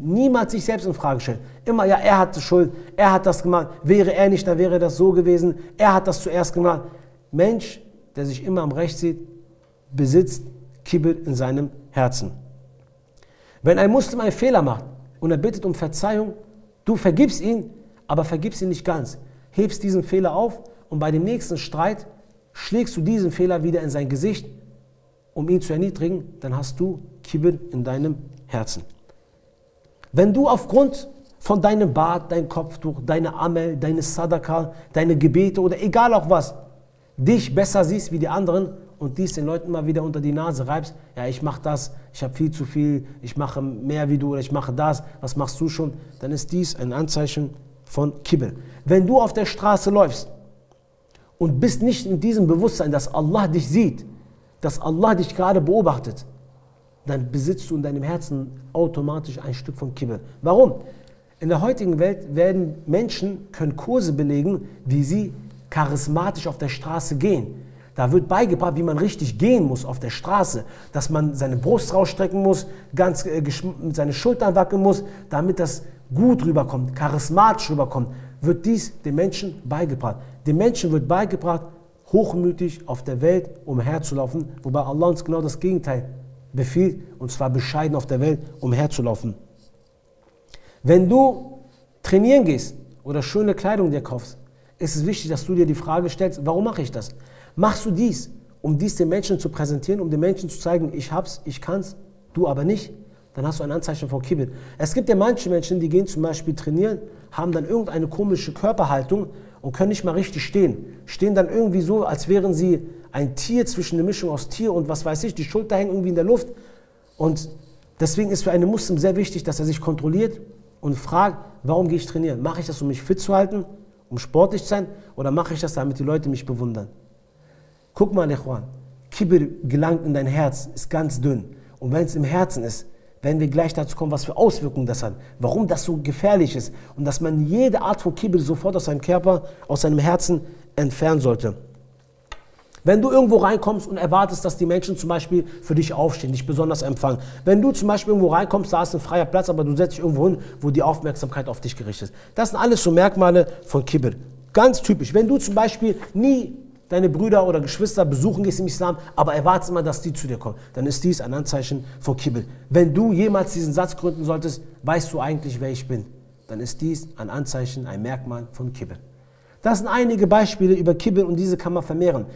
niemand sich selbst in Frage stellt, immer, ja, er hatte Schuld, er hat das gemacht, wäre er nicht, dann wäre das so gewesen, er hat das zuerst gemacht. Mensch, der sich immer im Recht sieht, besitzt Kibr in seinem Herzen. Wenn ein Muslim einen Fehler macht und er bittet um Verzeihung, du vergibst ihn, aber vergibst ihn nicht ganz. Hebst diesen Fehler auf und bei dem nächsten Streit schlägst du diesen Fehler wieder in sein Gesicht, um ihn zu erniedrigen, dann hast du Kibr in deinem Herzen. Wenn du aufgrund von deinem Bart, dein Kopftuch, deine Amel, deine Sadaka, deine Gebete oder egal auch was, dich besser siehst wie die anderen und dies den Leuten immer wieder unter die Nase reibst, ja, ich mache das, ich habe viel zu viel, ich mache mehr wie du oder ich mache das, was machst du schon, dann ist dies ein Anzeichen von Kibr. Wenn du auf der Straße läufst und bist nicht in diesem Bewusstsein, dass Allah dich sieht, dass Allah dich gerade beobachtet, dann besitzt du in deinem Herzen automatisch ein Stück von Kibr. Warum? In der heutigen Welt können Kurse belegen, wie sie charismatisch auf der Straße gehen. Da wird beigebracht, wie man richtig gehen muss auf der Straße, dass man seine Brust rausstrecken muss, seine Schultern wackeln muss, damit das gut rüberkommt, charismatisch rüberkommt, wird dies den Menschen beigebracht. Den Menschen wird beigebracht, hochmütig auf der Welt umherzulaufen, wobei Allah uns genau das Gegenteil befiehlt, und zwar bescheiden auf der Welt umherzulaufen. Wenn du trainieren gehst oder schöne Kleidung dir kaufst, ist es wichtig, dass du dir die Frage stellst, warum mache ich das? Machst du dies, um dies den Menschen zu präsentieren, um den Menschen zu zeigen, ich hab's, ich kann's, du aber nicht? dann hast du ein Anzeichen von Kibir. Es gibt ja manche Menschen, die gehen zum Beispiel trainieren, haben dann irgendeine komische Körperhaltung und können nicht mal richtig stehen. Stehen dann irgendwie so, als wären sie ein Tier zwischen einer Mischung aus Tier und was weiß ich, die Schulter hängen irgendwie in der Luft. Und deswegen ist für einen Muslim sehr wichtig, dass er sich kontrolliert und fragt, warum gehe ich trainieren? Mache ich das, um mich fit zu halten, um sportlich zu sein, oder mache ich das, damit die Leute mich bewundern? Guck mal, Ikhwan, Kibir gelangt in dein Herz, ist ganz dünn. Und wenn es im Herzen ist, werden wir gleich dazu kommen, was für Auswirkungen das hat, warum das so gefährlich ist und dass man jede Art von Kibir sofort aus seinem Körper, aus seinem Herzen entfernen sollte. Wenn du irgendwo reinkommst und erwartest, dass die Menschen zum Beispiel für dich aufstehen, dich besonders empfangen. Wenn du zum Beispiel irgendwo reinkommst, da ist ein freier Platz, aber du setzt dich irgendwo hin, wo die Aufmerksamkeit auf dich gerichtet ist. Das sind alles so Merkmale von Kibir. Ganz typisch. Wenn du zum Beispiel nie deine Brüder oder Geschwister besuchen gehst im Islam, aber erwartest immer, dass die zu dir kommen, dann ist dies ein Anzeichen von Kibir. Wenn du jemals diesen Satz gründen solltest, weißt du eigentlich, wer ich bin, dann ist dies ein Anzeichen, ein Merkmal von Kibir. Das sind einige Beispiele über Kibir und diese kann man vermehren.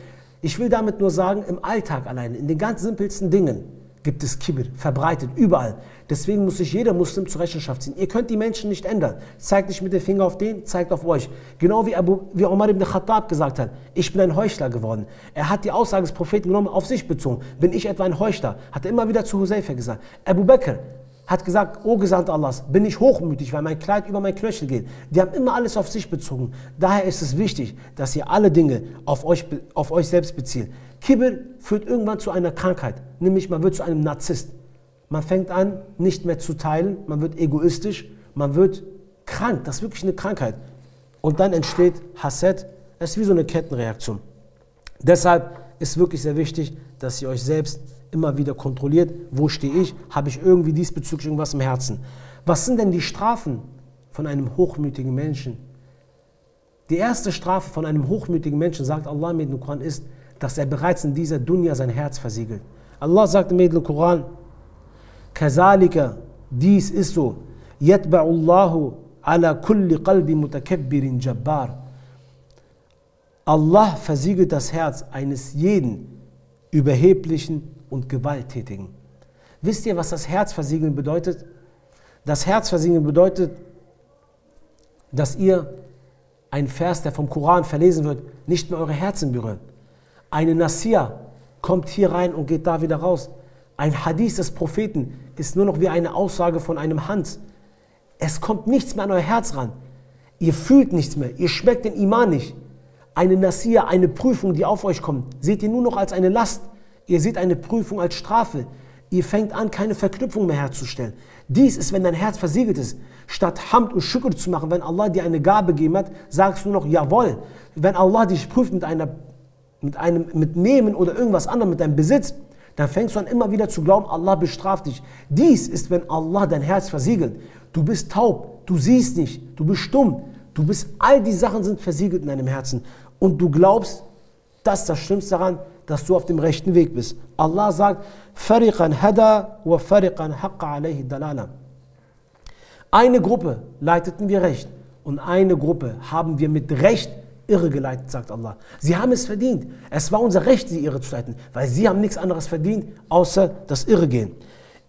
Ich will damit nur sagen, im Alltag allein, in den ganz simpelsten Dingen gibt es Kibir, verbreitet, überall. Deswegen muss sich jeder Muslim zur Rechenschaft ziehen. Ihr könnt die Menschen nicht ändern. Zeigt nicht mit dem Finger auf den, zeigt auf euch. Genau wie Umar ibn Khattab gesagt hat, ich bin ein Heuchler geworden. Er hat die Aussage des Propheten genommen, auf sich bezogen. Bin ich etwa ein Heuchler? Hat er immer wieder zu Huzaifa gesagt. Abu Bakr hat gesagt, O Gesandter Allahs, bin ich hochmütig, weil mein Kleid über mein Knöchel geht. Die haben immer alles auf sich bezogen. Daher ist es wichtig, dass ihr alle Dinge auf euch selbst bezieht. Kibir führt irgendwann zu einer Krankheit, nämlich man wird zu einem Narzisst. Man fängt an, nicht mehr zu teilen, man wird egoistisch, man wird krank, das ist wirklich eine Krankheit. Und dann entsteht Hasad, das ist wie so eine Kettenreaktion. Deshalb ist wirklich sehr wichtig, dass ihr euch selbst immer wieder kontrolliert, wo stehe ich, habe ich irgendwie diesbezüglich irgendwas im Herzen. Was sind denn die Strafen von einem hochmütigen Menschen? Die erste Strafe von einem hochmütigen Menschen, sagt Allah mit dem Koran, ist, dass er bereits in dieser Dunya sein Herz versiegelt. Allah sagt mit dem Koran, Kazalika, dies ist so, Yatba'ullahu ala kulli qalbi mutakabbirin jabbar. Allah versiegelt das Herz eines jeden Überheblichen und Gewalttätigen. Wisst ihr, was das Herz versiegeln bedeutet? Das Herz versiegeln bedeutet, dass ihr ein Vers, der vom Koran verlesen wird, nicht mehr eure Herzen berührt. Eine Nasiya kommt hier rein und geht da wieder raus. Ein Hadith des Propheten ist nur noch wie eine Aussage von einem Hans. Es kommt nichts mehr an euer Herz ran. Ihr fühlt nichts mehr, ihr schmeckt den Iman nicht. Eine Nasiya, eine Prüfung, die auf euch kommt, seht ihr nur noch als eine Last. Ihr seht eine Prüfung als Strafe. Ihr fängt an, keine Verknüpfung mehr herzustellen. Dies ist, wenn dein Herz versiegelt ist. Statt Hamd und Schukr zu machen, wenn Allah dir eine Gabe gegeben hat, sagst du noch Jawohl. Wenn Allah dich prüft mit Nehmen oder irgendwas anderem, mit deinem Besitz, dann fängst du an immer wieder zu glauben, Allah bestraft dich. Dies ist, wenn Allah dein Herz versiegelt. Du bist taub, du siehst nicht, du bist stumm, all die Sachen sind versiegelt in deinem Herzen. Und du glaubst, das ist das Schlimmste daran, dass du auf dem rechten Weg bist. Allah sagt, Fariqan hada wa fariqan haqqa alayhi dalala. Eine Gruppe leiteten wir recht und eine Gruppe haben wir mit Recht irre geleitet, sagt Allah. Sie haben es verdient. Es war unser Recht, sie irre zu leiten, weil sie haben nichts anderes verdient, außer das Irregehen.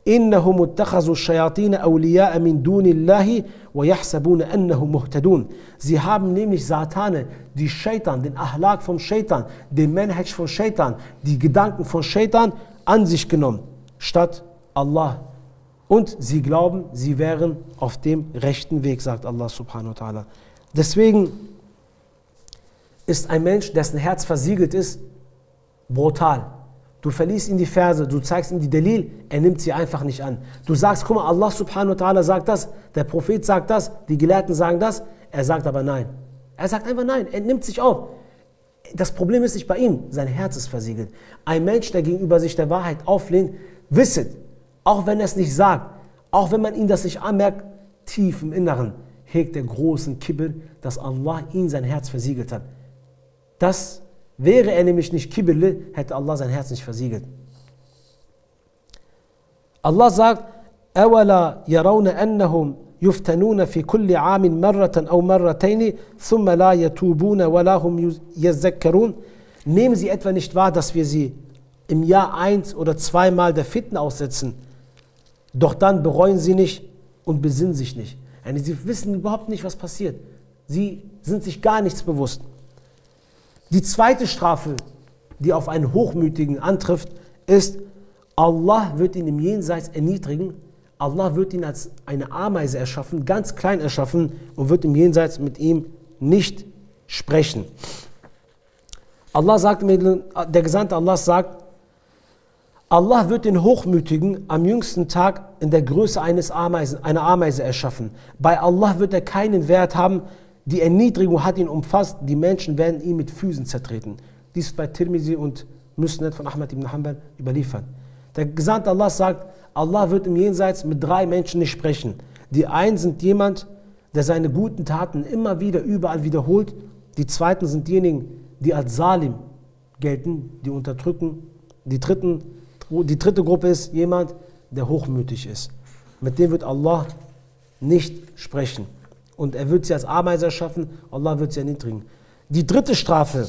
إنهم اتخذوا الشياطين أولياء من دون الله ويحسبون أنهم مهتدون. Sie haben nämlich Satane, die Shaitan, den Ahlak vom Shaitan, den Manhaj von Shaitan, die Gedanken von Shaitan an sich genommen, statt Allah. Und sie glauben, sie wären auf dem rechten Weg, sagt Allah subhanahu wa ta'ala. Deswegen ist ein Mensch, dessen Herz versiegelt ist, brutal. Du verliest ihm die Verse, du zeigst ihm die Dalil, er nimmt sie einfach nicht an. Du sagst, guck mal, Allah subhanahu wa ta'ala sagt das, der Prophet sagt das, die Gelehrten sagen das, er sagt aber nein. Er sagt einfach nein, er nimmt sich auf. Das Problem ist nicht bei ihm, sein Herz ist versiegelt. Ein Mensch, der gegenüber sich der Wahrheit auflehnt, wisset, auch wenn er es nicht sagt, auch wenn man ihm das nicht anmerkt, tief im Inneren hegt der großen Kibir, dass Allah ihn sein Herz versiegelt hat. Das wäre er nämlich nicht Kibirle, hätte Allah sein Herz nicht versiegelt. Allah sagt, أَوَلَا يَرَوْنَ أَنَّهُمْ يُفْتَنُونَ فِي كُلِّ عَامٍ مَرَّةً أَوْ مَرَّتَيْنِ ثُمَّ لَا يَتُوبُونَ وَلَا هُمْ يَذَّكَّرُونَ. Nehmen Sie etwa nicht wahr, dass wir sie im Jahr 1 oder 2 Mal der Fitne aussetzen Doch dann bereuen sie nicht und besinnen sich nicht. Sie wissen überhaupt nicht, was passiert. Sie sind sich gar nichts bewusst. Die zweite Strafe, die auf einen Hochmütigen antrifft, ist, Allah wird ihn im Jenseits erniedrigen. Allah wird ihn als eine Ameise erschaffen, ganz klein erschaffen und wird im Jenseits mit ihm nicht sprechen. Allah sagt, der Gesandte Allah sagt, Allah wird den Hochmütigen am jüngsten Tag in der Größe einer Ameise erschaffen. Bei Allah wird er keinen Wert haben. Die Erniedrigung hat ihn umfasst. Die Menschen werden ihn mit Füßen zertreten. Dies ist bei Tirmizi und Musnad von Ahmad ibn Hanbal überliefert. Der Gesandte Allah sagt, Allah wird im Jenseits mit 3 Menschen nicht sprechen. Die einen sind jemand, der seine guten Taten immer wieder überall wiederholt. Die zweiten sind diejenigen, die als Salim gelten, die unterdrücken. Die dritte Gruppe ist jemand, der hochmütig ist. Mit dem wird Allah nicht sprechen. Und er wird sie als Ameise erschaffen, Allah wird sie erniedrigen. Die dritte Strafe,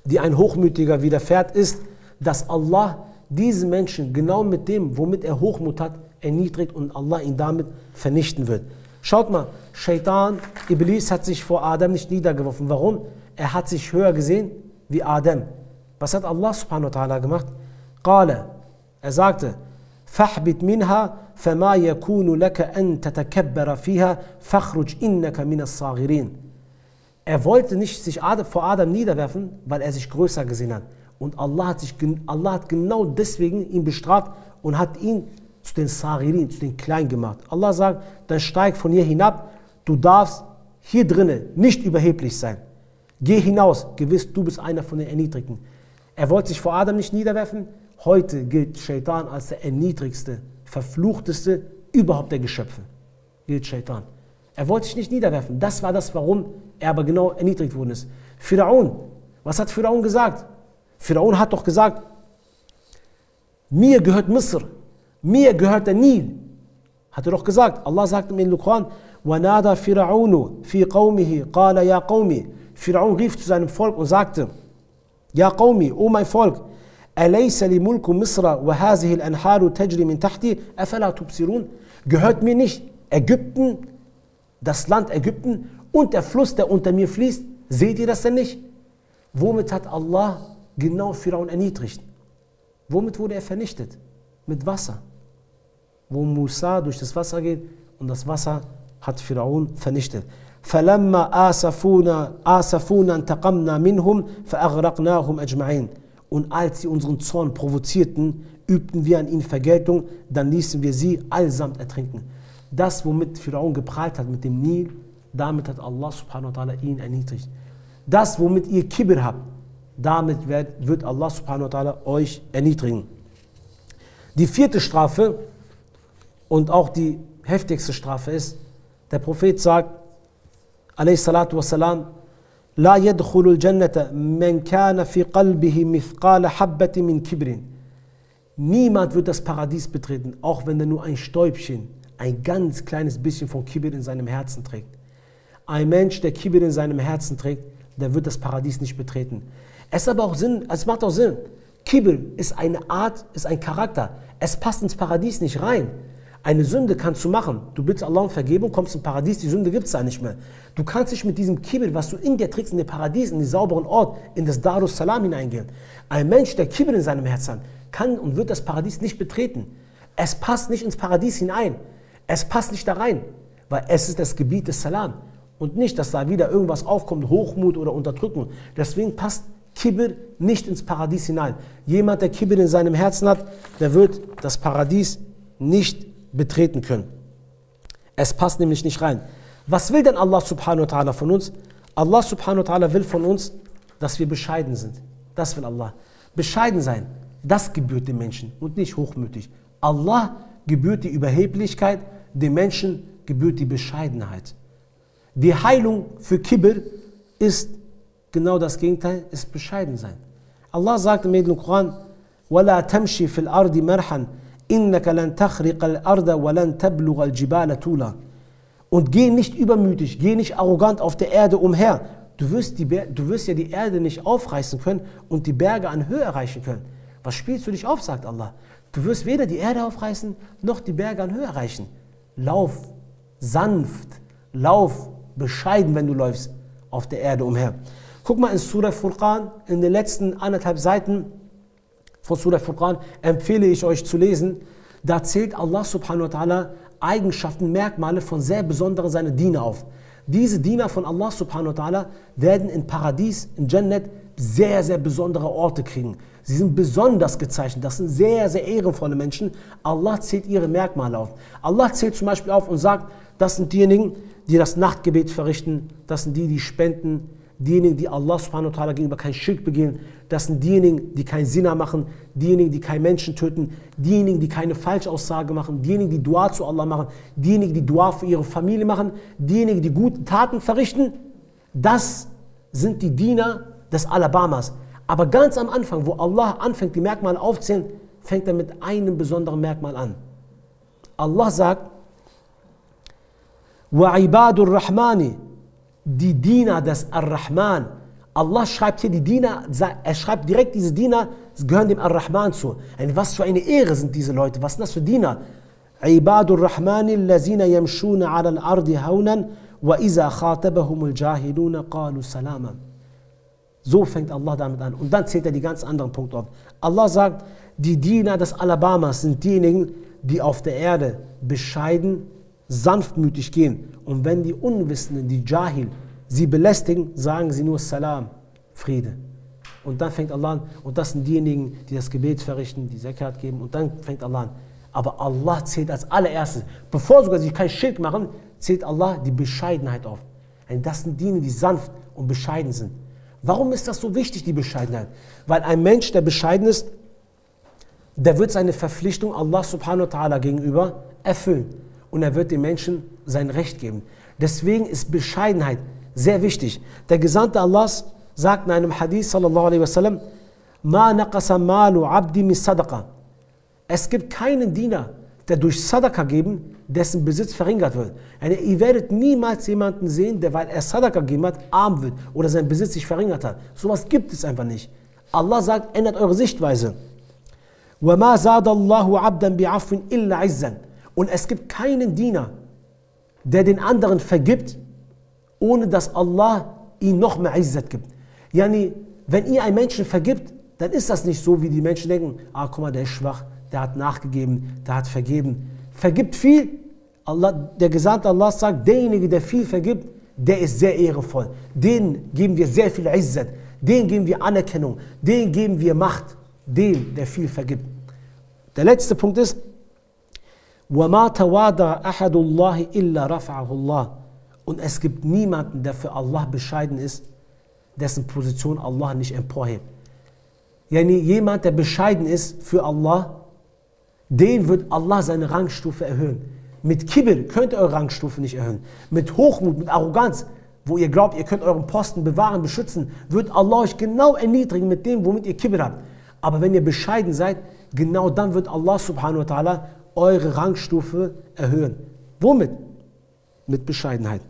die ein Hochmütiger widerfährt, ist, dass Allah diesen Menschen genau mit dem, womit er Hochmut hat, erniedrigt und Allah ihn damit vernichten wird. Schaut mal, Shaitan, Iblis hat sich vor Adam nicht niedergeworfen. Warum? Er hat sich höher gesehen wie Adam. Was hat Allah subhanahu wa ta'ala gemacht? Qala, er sagte, فَحْبِتْ مِنْهَا فَمَا يَكُونُ لَكَ أَن تَتَكَبَّرَ فِيهَا فَخْرُجْ إِنَّكَ مِنَ الصَّاغِرِينَ. Er wollte nicht sich vor Adam niederwerfen, weil er sich größer gesehen hat. Und Allah hat genau deswegen ihn bestraft und hat ihn zu den Saghirin, zu den Kleinen gemacht. Allah sagt, dann steig von hier hinab, du darfst hier drinnen nicht überheblich sein. Geh hinaus, gewiss, du bist einer von den Erniedrigten. Er wollte sich vor Adam nicht niederwerfen. Heute gilt Shaitan als der erniedrigste, verfluchteste überhaupt der Geschöpfe. Gilt Shaitan. Er wollte sich nicht niederwerfen. Das war das, warum er aber genau erniedrigt worden ist. Pharaon, was hat Pharaon gesagt? Pharaon hat doch gesagt, mir gehört Misr, mir gehört der Nil. Hat er doch gesagt. Allah sagt im Koran, وَنَادَى فِرَعُونُ فِي قَوْمِهِ قَالَ يَا قَوْمِ. Pharaon rief zu seinem Volk und sagte, Ja Qawmi, o mein Volk, أَلَيْسَ لِمُلْكُ مِصْرَ وَهَذِهِ الْأَنْحَارُ تَجْرِ مِنْ تَحْتِي أَفَلَا تُبْصِرُونَ. Gehört mir nicht Ägypten, das Land Ägypten und der Fluss, der unter mir fließt? Seht ihr das denn nicht? Womit hat Allah genau Pharaon erniedrigt? Womit wurde er vernichtet? Mit Wasser. Wo Musa durch das Wasser geht und das Wasser hat Pharaon vernichtet. فَلَمَّا آسَفُونَا انْتَقَمْنَا مِنْهُمْ فَأَغْرَقْنَاهُمْ أَجْمَعِينَ. Und als sie unseren Zorn provozierten, übten wir an ihnen Vergeltung, dann ließen wir sie allesamt ertrinken. Das, womit Pharaon geprahlt hat mit dem Nil, damit hat Allah subhanahu wa ta'ala ihn erniedrigt. Das, womit ihr Kibir habt, damit wird Allah subhanahu wa ta'ala euch erniedrigen. Die vierte Strafe und auch die heftigste Strafe ist, der Prophet sagt, alayhi salatu wassalam, La yadkhulul jannata man kana fi qalbihi mithqala habbatin min kibrin. Niemand wird das Paradies betreten, auch wenn er nur ein Stäubchen, ein ganz kleines bisschen von Kibir in seinem Herzen trägt. Ein Mensch, der Kibir in seinem Herzen trägt, der wird das Paradies nicht betreten. Es macht auch Sinn. Kibir ist eine Art, ist ein Charakter. Es passt ins Paradies nicht rein. Eine Sünde kannst du machen. Du bittest Allah um Vergebung, kommst im Paradies, die Sünde gibt es da nicht mehr. Du kannst dich mit diesem Kibir, was du in dir trägst, in den Paradies, in den sauberen Ort, in das Darus Salam hineingehen. Ein Mensch, der Kibir in seinem Herzen hat, kann und wird das Paradies nicht betreten. Es passt nicht ins Paradies hinein. Es passt nicht da rein, weil es ist das Gebiet des Salam. Und nicht, dass da wieder irgendwas aufkommt, Hochmut oder Unterdrückung. Deswegen passt Kibir nicht ins Paradies hinein. Jemand, der Kibir in seinem Herzen hat, der wird das Paradies nicht betreten können. Es passt nämlich nicht rein. Was will denn Allah subhanahu wa ta'ala von uns? Allah subhanahu wa ta'ala will von uns, dass wir bescheiden sind. Das will Allah. Bescheiden sein, das gebührt dem Menschen und nicht hochmütig. Allah gebührt die Überheblichkeit, dem Menschen gebührt die Bescheidenheit. Die Heilung für Kibir ist genau das Gegenteil, ist bescheiden sein. Allah sagt im Koran, وَلَا تَمْشِي فِي الْأَرْضِ مَرْحًا إِنَّكَ لَنْ تَخْرِقَ الْأَرْضَ وَلَنْ تَبْلُغَ الْجِبَالَ طُولًا. Und geh nicht übermütig, geh nicht arrogant auf der Erde umher. Du wirst ja die Erde nicht aufreißen können und die Berge an Höhe erreichen können. Was spielst du dich auf, sagt Allah. Du wirst weder die Erde aufreißen, noch die Berge an Höhe erreichen. Lauf sanft, lauf bescheiden, wenn du läufst auf der Erde umher. Guck mal in Surah Furqan, in den letzten 1,5 Seiten von Surah Furqan empfehle ich euch zu lesen. Da zählt Allah subhanahu wa ta'ala Eigenschaften, Merkmale von sehr besonderen seiner Diener auf. Diese Diener von Allah subhanahu wa ta'ala werden im Paradies, in Jannat, sehr, sehr besondere Orte kriegen. Sie sind besonders gezeichnet. Das sind sehr, sehr ehrenvolle Menschen. Allah zählt ihre Merkmale auf. Allah zählt zum Beispiel auf und sagt, das sind diejenigen, die das Nachtgebet verrichten. Das sind die, die spenden. Diejenigen, die Allah subhanahu wa ta'ala gegenüber kein Schirk begehen. Das sind diejenigen, die kein Sinna machen. Diejenigen, die keinen Menschen töten. Diejenigen, die keine Falschaussage machen. Diejenigen, die Dua zu Allah machen. Diejenigen, die Dua für ihre Familie machen. Diejenigen, die gute Taten verrichten. Das sind die Diener des Alabamas. Aber ganz am Anfang, wo Allah anfängt, die Merkmale aufzählen, fängt er mit einem besonderen Merkmal an. Allah sagt, وَعِبَادُ الرَّحْمَانِ, die Diener des Ar-Rahman. Allah schreibt hier die Diener, er schreibt direkt diese Diener, gehören dem Ar-Rahman zu. Was für eine Ehre sind diese Leute, was sind das für Diener? عِبَادُ الرَّحْمَانِ الَّذِينَ يَمْشُونَ عَلَى الْأَرْضِ هَوْنًا وَإِذَا خَاطَبَهُمُ الْجَاهِلُونَ قَالُوا سَلَامًا. So fängt Allah damit an. Und dann zählt er die ganz anderen Punkte auf. Allah sagt, die Diener des Alabamas sind diejenigen, die auf der Erde bescheiden, sanftmütig gehen. Und wenn die Unwissenden, die Jahil, sie belästigen, sagen sie nur Salam, Friede. Und dann fängt Allah an, und das sind diejenigen, die das Gebet verrichten, die Zakat geben, und dann fängt Allah an. Aber Allah zählt als allererstes, bevor sogar sie kein Schirk machen, zählt Allah die Bescheidenheit auf. Und das sind diejenigen, die sanft und bescheiden sind. Warum ist das so wichtig, die Bescheidenheit? Weil ein Mensch, der bescheiden ist, der wird seine Verpflichtung Allah subhanahu wa ta'ala gegenüber erfüllen. Und er wird den Menschen sein Recht geben. Deswegen ist Bescheidenheit sehr wichtig. Der Gesandte Allahs sagt in einem Hadith, sallallahu alaihi wasallam, Ma naqasa malu abdi mis sadaqa. Es gibt keinen Diener, der durch Sadaqa geben, dessen Besitz verringert wird. Ihr werdet niemals jemanden sehen, der, weil er Sadaqa gegeben hat, arm wird oder sein Besitz sich verringert hat. Sowas gibt es einfach nicht. Allah sagt, ändert eure Sichtweise. وَمَا زَادَ اللَّهُ عَبْدًا بِعَفْوٍ إِلَّا عِزًّا. Und es gibt keinen Diener, der den anderen vergibt, ohne dass Allah ihm noch mehr Izzat gibt. Wenn ihr einen Menschen vergibt, dann ist das nicht so, wie die Menschen denken, guck mal, der ist schwach, der hat nachgegeben, der hat vergeben. Vergibt viel, der Gesandte Allah sagt, derjenige, der viel vergibt, der ist sehr ehrenvoll. Den geben wir sehr viel Izzat, den geben wir Anerkennung, den geben wir Macht, dem, der viel vergibt. Der letzte Punkt ist, وَمَا تَوَادَعَ أَحَدُ اللَّهِ إِلَّا رَفَعَهُ اللَّهِ. Und es gibt niemanden, der für Allah bescheiden ist, dessen Position Allah nicht emporhebt. Jemand, der bescheiden ist für Allah, den wird Allah seine Rangstufe erhöhen. Mit Kibir könnt ihr eure Rangstufe nicht erhöhen. Mit Hochmut, mit Arroganz, wo ihr glaubt, ihr könnt euren Posten bewahren, beschützen, wird Allah euch genau erniedrigen mit dem, womit ihr Kibir habt. Aber wenn ihr bescheiden seid, genau dann wird Allah subhanahu wa ta'ala eure Rangstufe erhöhen. Womit? Mit Bescheidenheit.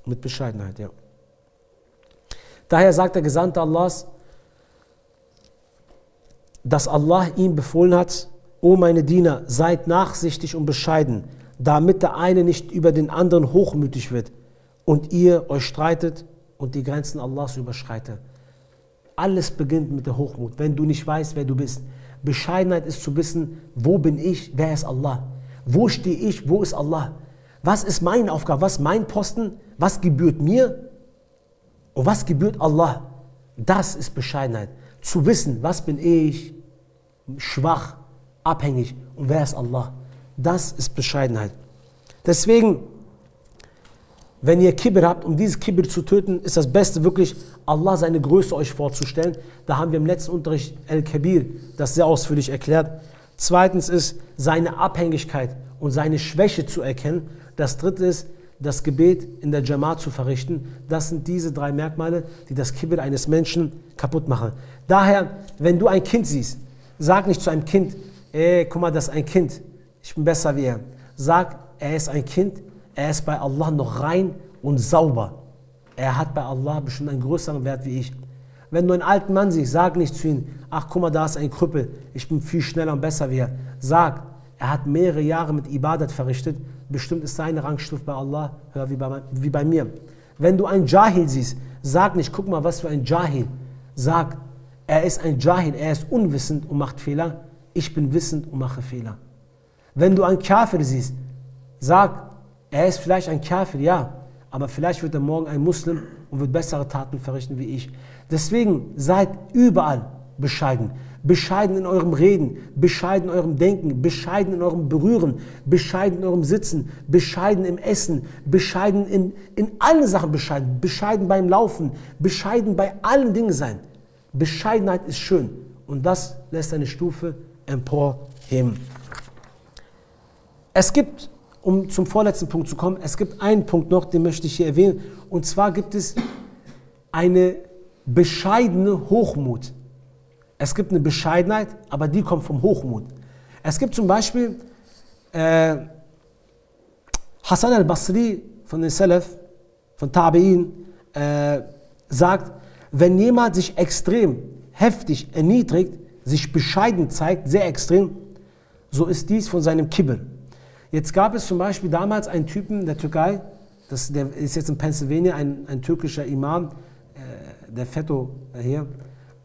Mit Bescheidenheit, ja. Daher sagt der Gesandte Allahs, dass Allah ihm befohlen hat, O meine Diener, seid nachsichtig und bescheiden, damit der eine nicht über den anderen hochmütig wird und ihr euch streitet und die Grenzen Allahs überschreitet. Alles beginnt mit der Hochmut, wenn du nicht weißt, wer du bist. Bescheidenheit ist zu wissen, wo bin ich, wer ist Allah? Wo stehe ich, wo ist Allah? Was ist meine Aufgabe, was ist mein Posten, was gebührt mir und was gebührt Allah? Das ist Bescheidenheit. Zu wissen, was bin ich, schwach, abhängig und wer ist Allah? Das ist Bescheidenheit. Deswegen, wenn ihr Kibir habt, um dieses Kibir zu töten, ist das Beste wirklich, Allah seine Größe euch vorzustellen. Da haben wir im letzten Unterricht Al-Kabir das sehr ausführlich erklärt. Zweitens ist, seine Abhängigkeit und seine Schwäche zu erkennen. Das dritte ist, das Gebet in der Jamaat zu verrichten. Das sind diese 3 Merkmale, die das Kibir eines Menschen kaputt machen. Daher, wenn du ein Kind siehst, sag nicht zu einem Kind, guck mal, das ist ein Kind, ich bin besser wie er. Sag, er ist ein Kind, er ist bei Allah noch rein und sauber. Er hat bei Allah bestimmt einen größeren Wert wie ich. Wenn du einen alten Mann siehst, sag nicht zu ihm, ach guck mal, da ist ein Krüppel, ich bin viel schneller und besser wie er. Sag, er hat mehrere Jahre mit Ibadat verrichtet, bestimmt ist seine Rangstufe bei Allah höher wie bei mir. Wenn du einen Jahil siehst, sag nicht, guck mal, was für ein Jahil. Sag, er ist ein Jahil, er ist unwissend und macht Fehler, ich bin wissend und mache Fehler. Wenn du einen Kafir siehst, sag, er ist vielleicht ein Kafir, ja, aber vielleicht wird er morgen ein Muslim und wird bessere Taten verrichten wie ich. Deswegen seid überall bescheiden. Bescheiden in eurem Reden, bescheiden in eurem Denken, bescheiden in eurem Berühren, bescheiden in eurem Sitzen, bescheiden im Essen, bescheiden in allen Sachen bescheiden, bescheiden beim Laufen, bescheiden bei allen Dingen sein. Bescheidenheit ist schön und das lässt eine Stufe emporheben. Es gibt, um zum vorletzten Punkt zu kommen, es gibt einen Punkt noch, den möchte ich hier erwähnen, und zwar gibt es eine bescheidene Hochmut. Es gibt eine Bescheidenheit, aber die kommt vom Hochmut. Es gibt zum Beispiel Hassan al-Basri von den Salaf, von Tabi'in, sagt, wenn jemand sich extrem heftig erniedrigt, sich bescheiden zeigt, sehr extrem, so ist dies von seinem Kibr. Jetzt gab es zum Beispiel damals einen Typen in der Türkei, der ist jetzt in Pennsylvania, ein türkischer Imam, der Fetto hier.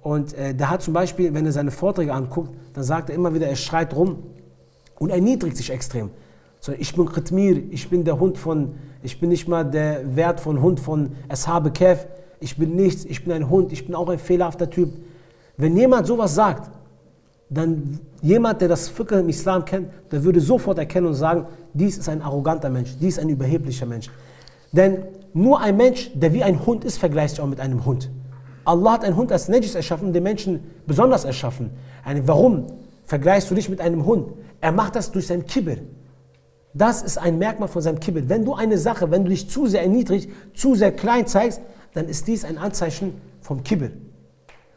Und der hat zum Beispiel, wenn er seine Vorträge anguckt, dann sagt er immer wieder, er schreit rum und erniedrigt sich extrem. So, ich bin Qitmir, ich bin der Hund von, ich bin nicht mal der Wert von Hund von Ashabe Kef, ich bin nichts, ich bin ein Hund, ich bin auch ein fehlerhafter Typ. Wenn jemand sowas sagt, dann jemand, der das Fiqh im Islam kennt, der würde sofort erkennen und sagen, dies ist ein arroganter Mensch, dies ist ein überheblicher Mensch. Denn nur ein Mensch, der wie ein Hund ist, vergleicht sich auch mit einem Hund. Allah hat einen Hund als Najis erschaffen und den Menschen besonders erschaffen. Warum vergleichst du dich mit einem Hund? Er macht das durch sein Kibr. Das ist ein Merkmal von seinem Kibr. Wenn du eine Sache, wenn du dich zu sehr erniedrigst, zu sehr klein zeigst, dann ist dies ein Anzeichen vom Kibr.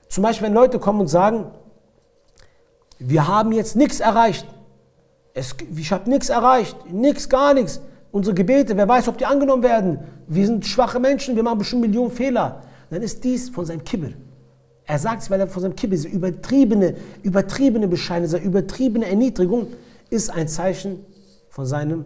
Zum Beispiel, wenn Leute kommen und sagen, wir haben jetzt nichts erreicht. Ich habe nichts erreicht, nichts, gar nichts. Unsere Gebete, wer weiß, ob die angenommen werden. Wir sind schwache Menschen, wir machen bestimmt Millionen Fehler. Dann ist dies von seinem Kibr. Er sagt es, weil er von seinem Kibr, diese übertriebene Bescheidenheit, diese übertriebene Erniedrigung ist ein Zeichen von seinem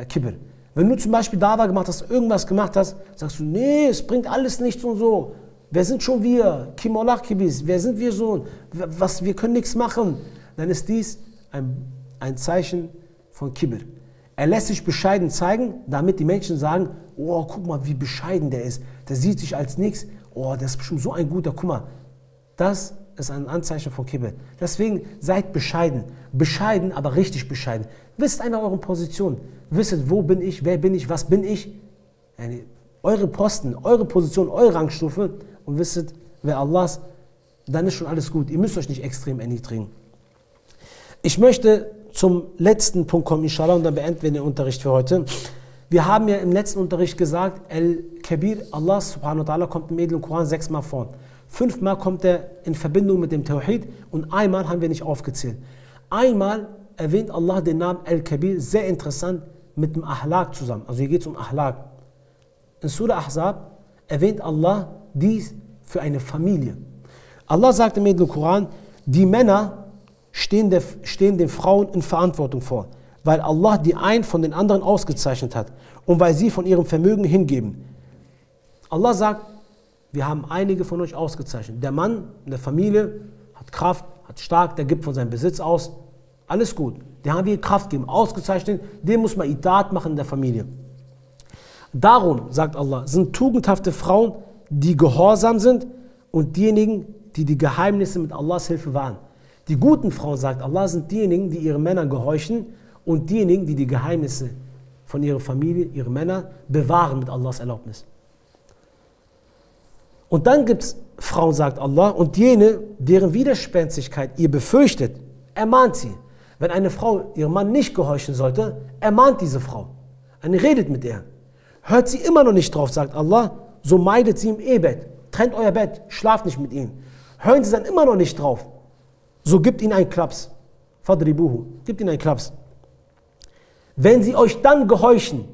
Kibr. Wenn du zum Beispiel Dawa gemacht hast, irgendwas gemacht hast, sagst du, nee, es bringt alles nichts und so. Wer sind schon wir? Kim Olach Kibis, wer sind wir so? Wir können nichts machen. Dann ist dies ein Zeichen von Kibr. Er lässt sich bescheiden zeigen, damit die Menschen sagen, oh, guck mal, wie bescheiden der ist. Der sieht sich als nichts. Oh, der ist bestimmt so ein guter, guck mal. Das ist ein Anzeichen von Kibr. Deswegen seid bescheiden. Bescheiden, aber richtig bescheiden. Wisst eine eure Position. Wisst, wo bin ich, wer bin ich, was bin ich. Eure Posten, eure Position, eure Rangstufe und wisst, wer Allah ist, dann ist schon alles gut. Ihr müsst euch nicht extrem erniedrigen. Ich möchte zum letzten Punkt kommen, inshallah, und dann beenden wir den Unterricht für heute. Wir haben ja im letzten Unterricht gesagt, Al-Kabir, Allah subhanahu wa ta'ala kommt im edlen Koran 6-mal vor. 5-mal kommt er in Verbindung mit dem Tawhid und einmal haben wir nicht aufgezählt. Einmal erwähnt Allah den Namen Al-Kabir, sehr interessant, mit dem Ahlak zusammen. Also hier geht es um Ahlak. In Surah Ahzab erwähnt Allah dies für eine Familie. Allah sagt im edlen Koran, die Männer stehen den Frauen in Verantwortung vor, weil Allah die einen von den anderen ausgezeichnet hat und weil sie von ihrem Vermögen hingeben. Allah sagt, wir haben einige von euch ausgezeichnet. Der Mann in der Familie hat Kraft, hat stark, der gibt von seinem Besitz aus. Alles gut. Den haben wir Kraft gegeben, ausgezeichnet. Dem muss man Idat machen in der Familie. Darum, sagt Allah, sind tugendhafte Frauen, die gehorsam sind und diejenigen, die die Geheimnisse mit Allahs Hilfe wahren. Die guten Frauen, sagt Allah, sind diejenigen, die ihren Männern gehorchen und diejenigen, die die Geheimnisse von ihrer Familie, ihre Männer bewahren mit Allahs Erlaubnis. Und dann gibt es Frauen, sagt Allah, und jene, deren Widerspenstigkeit ihr befürchtet, ermahnt sie. Wenn eine Frau ihrem Mann nicht gehorchen sollte, ermahnt diese Frau. Und redet mit ihr. Hört sie immer noch nicht drauf, sagt Allah, so meidet sie im Ehebett. Trennt euer Bett, schlaft nicht mit ihnen. Hören sie dann immer noch nicht drauf, so gibt ihnen einen Klaps. Fadribuhu, gibt ihnen einen Klaps. Wenn sie euch dann gehorchen,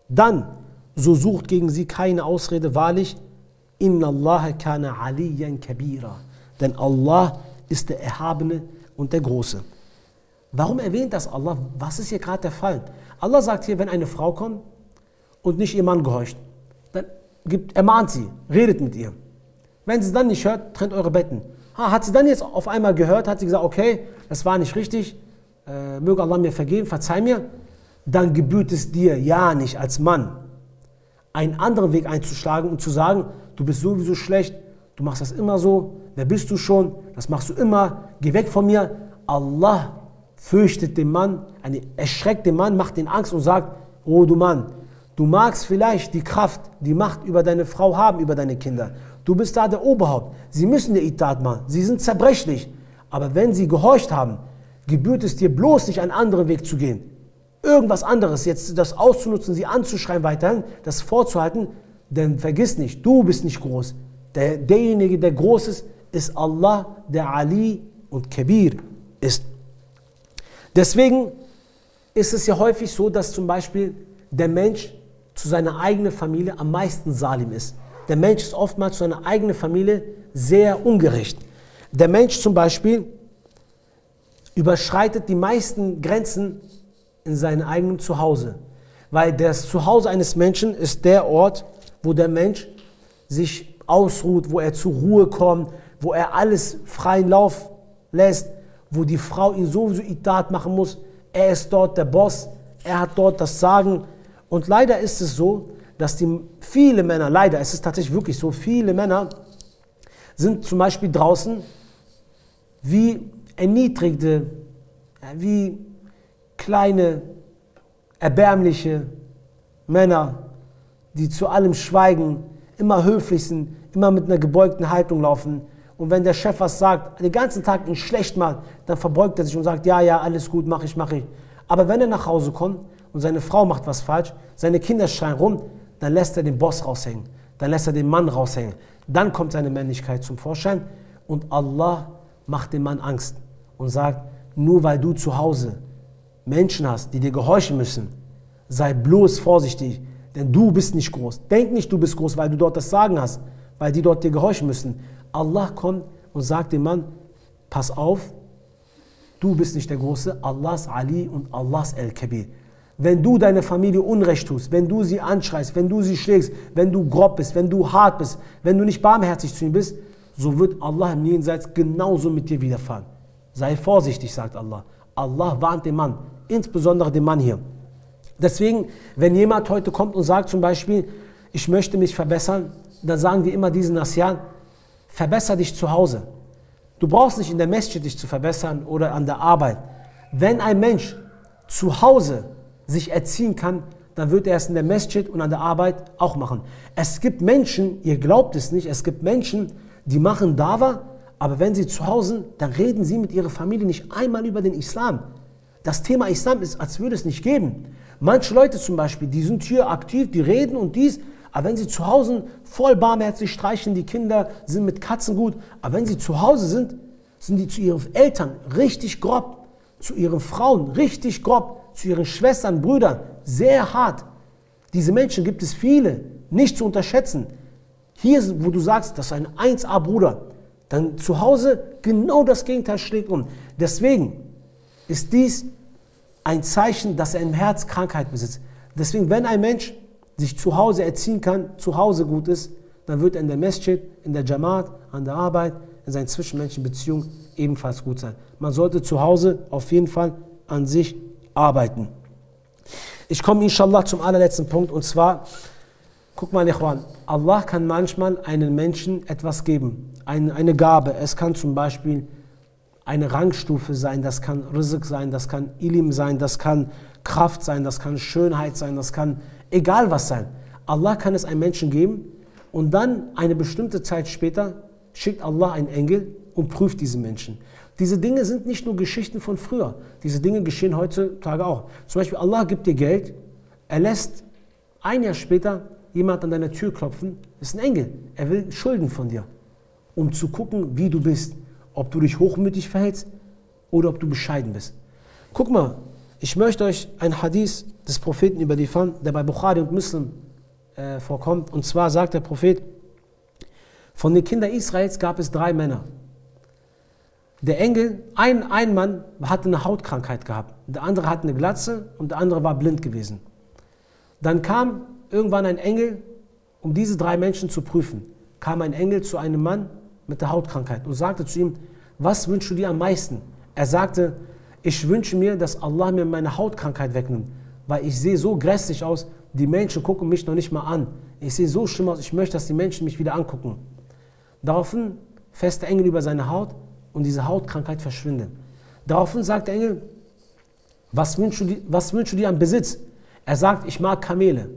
dann, so sucht gegen sie keine Ausrede, wahrlich, Inna Allah kana aliyan kabira. Denn Allah ist der Erhabene und der Große. Warum erwähnt das Allah? Was ist hier gerade der Fall? Allah sagt hier, wenn eine Frau kommt und nicht ihr Mann gehorcht, dann ermahnt sie, redet mit ihr. Wenn sie es dann nicht hört, trennt eure Betten. Hat sie dann jetzt auf einmal gehört, hat sie gesagt, okay, das war nicht richtig, möge Allah mir vergeben, verzeih mir, dann gebührt es dir ja nicht als Mann, einen anderen Weg einzuschlagen und zu sagen, du bist sowieso schlecht, du machst das immer so, wer bist du schon, das machst du immer, geh weg von mir. Allah fürchtet den Mann, erschreckt den Mann, macht ihn Angst und sagt, oh du Mann, du magst vielleicht die Kraft, die Macht über deine Frau haben, über deine Kinder. Du bist da der Oberhaupt. Sie müssen dir Itat machen. Sie sind zerbrechlich. Aber wenn sie gehorcht haben, gebührt es dir bloß nicht, einen anderen Weg zu gehen. Irgendwas anderes, jetzt das auszunutzen, sie anzuschreien weiterhin, das vorzuhalten, denn vergiss nicht, du bist nicht groß. Derjenige, der groß ist Allah, der Ali und Kabir ist. Deswegen ist es ja häufig so, dass zum Beispiel der Mensch zu seiner eigenen Familie am meisten Salim ist. Der Mensch ist oftmals zu seiner eigenen Familie sehr ungerecht. Der Mensch zum Beispiel überschreitet die meisten Grenzen in seinem eigenen Zuhause. Weil das Zuhause eines Menschen ist der Ort, wo der Mensch sich ausruht, wo er zur Ruhe kommt, wo er alles freien Lauf lässt, wo die Frau ihn sowieso Itat machen muss. Er ist dort der Boss, er hat dort das Sagen. Und leider ist es so, dass viele Männer, leider, es ist tatsächlich wirklich so, viele Männer sind zum Beispiel draußen wie erniedrigte, wie kleine, erbärmliche Männer, die zu allem schweigen, immer höflich sind, immer mit einer gebeugten Haltung laufen. Und wenn der Chef was sagt, den ganzen Tag ihn schlecht macht, dann verbeugt er sich und sagt, ja, ja, alles gut, mach ich. Aber wenn er nach Hause kommt und seine Frau macht was falsch, seine Kinder schreien rum, dann lässt er den Boss raushängen, dann lässt er den Mann raushängen. Dann kommt seine Männlichkeit zum Vorschein und Allah macht dem Mann Angst und sagt, nur weil du zu Hause Menschen hast, die dir gehorchen müssen, sei bloß vorsichtig, denn du bist nicht groß. Denk nicht, du bist groß, weil du dort das Sagen hast, weil die dort dir gehorchen müssen. Allah kommt und sagt dem Mann, pass auf, du bist nicht der Große, Allahs Ali und Allahs El-Kabir. Wenn du deine Familie Unrecht tust, wenn du sie anschreist, wenn du sie schlägst, wenn du grob bist, wenn du hart bist, wenn du nicht barmherzig zu ihnen bist, so wird Allah im Jenseits genauso mit dir widerfahren. Sei vorsichtig, sagt Allah. Allah warnt den Mann, insbesondere den Mann hier. Deswegen, wenn jemand heute kommt und sagt zum Beispiel, ich möchte mich verbessern, dann sagen wir immer diesen Nasihan, verbessere dich zu Hause. Du brauchst nicht in der Masjid dich zu verbessern oder an der Arbeit. Wenn ein Mensch zu Hause sich erziehen kann, dann wird er es in der Masjid und an der Arbeit auch machen. Es gibt Menschen, ihr glaubt es nicht, es gibt Menschen, die machen Dawa, aber wenn sie zu Hause sind, dann reden sie mit ihrer Familie nicht einmal über den Islam. Das Thema Islam ist, als würde es nicht geben. Manche Leute zum Beispiel, die sind hier aktiv, die reden und dies, aber wenn sie zu Hause sind, voll barmherzig, streichen die Kinder, sind mit Katzen gut, aber wenn sie zu Hause sind, sind die zu ihren Eltern richtig grob, zu ihren Frauen richtig grob, zu ihren Schwestern, Brüdern sehr hart. Diese Menschen gibt es viele, nicht zu unterschätzen. Hier, wo du sagst, das ist ein 1A-Bruder, dann zu Hause genau das Gegenteil schlägt um. Deswegen ist dies ein Zeichen, dass er im Herz Krankheit besitzt. Deswegen, wenn ein Mensch sich zu Hause erziehen kann, zu Hause gut ist, dann wird er in der Masjid, in der Jamaat, an der Arbeit, in seinen zwischenmenschlichen Beziehungen ebenfalls gut sein. Man sollte zu Hause auf jeden Fall an sich arbeiten. Ich komme inshallah zum allerletzten Punkt und zwar, guck mal, Ikhwan, Allah kann manchmal einem Menschen etwas geben, eine Gabe. Es kann zum Beispiel eine Rangstufe sein, das kann Rizq sein, das kann Ilim sein, das kann Kraft sein, das kann Schönheit sein, das kann egal was sein. Allah kann es einem Menschen geben und dann eine bestimmte Zeit später schickt Allah einen Engel und prüft diese Menschen. Diese Dinge sind nicht nur Geschichten von früher, diese Dinge geschehen heutzutage auch. Zum Beispiel Allah gibt dir Geld, er lässt ein Jahr später jemand an deiner Tür klopfen, ist ein Engel, er will Schulden von dir, um zu gucken, wie du bist, ob du dich hochmütig verhältst oder ob du bescheiden bist. Guck mal, ich möchte euch ein Hadith des Propheten überliefern, der bei Bukhari und Muslim vorkommt. Und zwar sagt der Prophet, Von den Kindern Israels gab es 3 Männer. Der Engel, ein Mann hatte eine Hautkrankheit gehabt, der andere hatte eine Glatze und der andere war blind gewesen. Dann kam irgendwann ein Engel, um diese 3 Menschen zu prüfen. Kam ein Engel zu einem Mann mit der Hautkrankheit und sagte zu ihm, was wünschst du dir am meisten? Er sagte, ich wünsche mir, dass Allah mir meine Hautkrankheit wegnimmt, weil ich sehe so grässlich aus, die Menschen gucken mich noch nicht mal an. Ich sehe so schlimm aus, ich möchte, dass die Menschen mich wieder angucken. Daraufhin fässt der Engel über seine Haut und diese Hautkrankheit verschwindet. Daraufhin sagt der Engel, was wünschst du dir an Besitz? Er sagt, ich mag Kamele.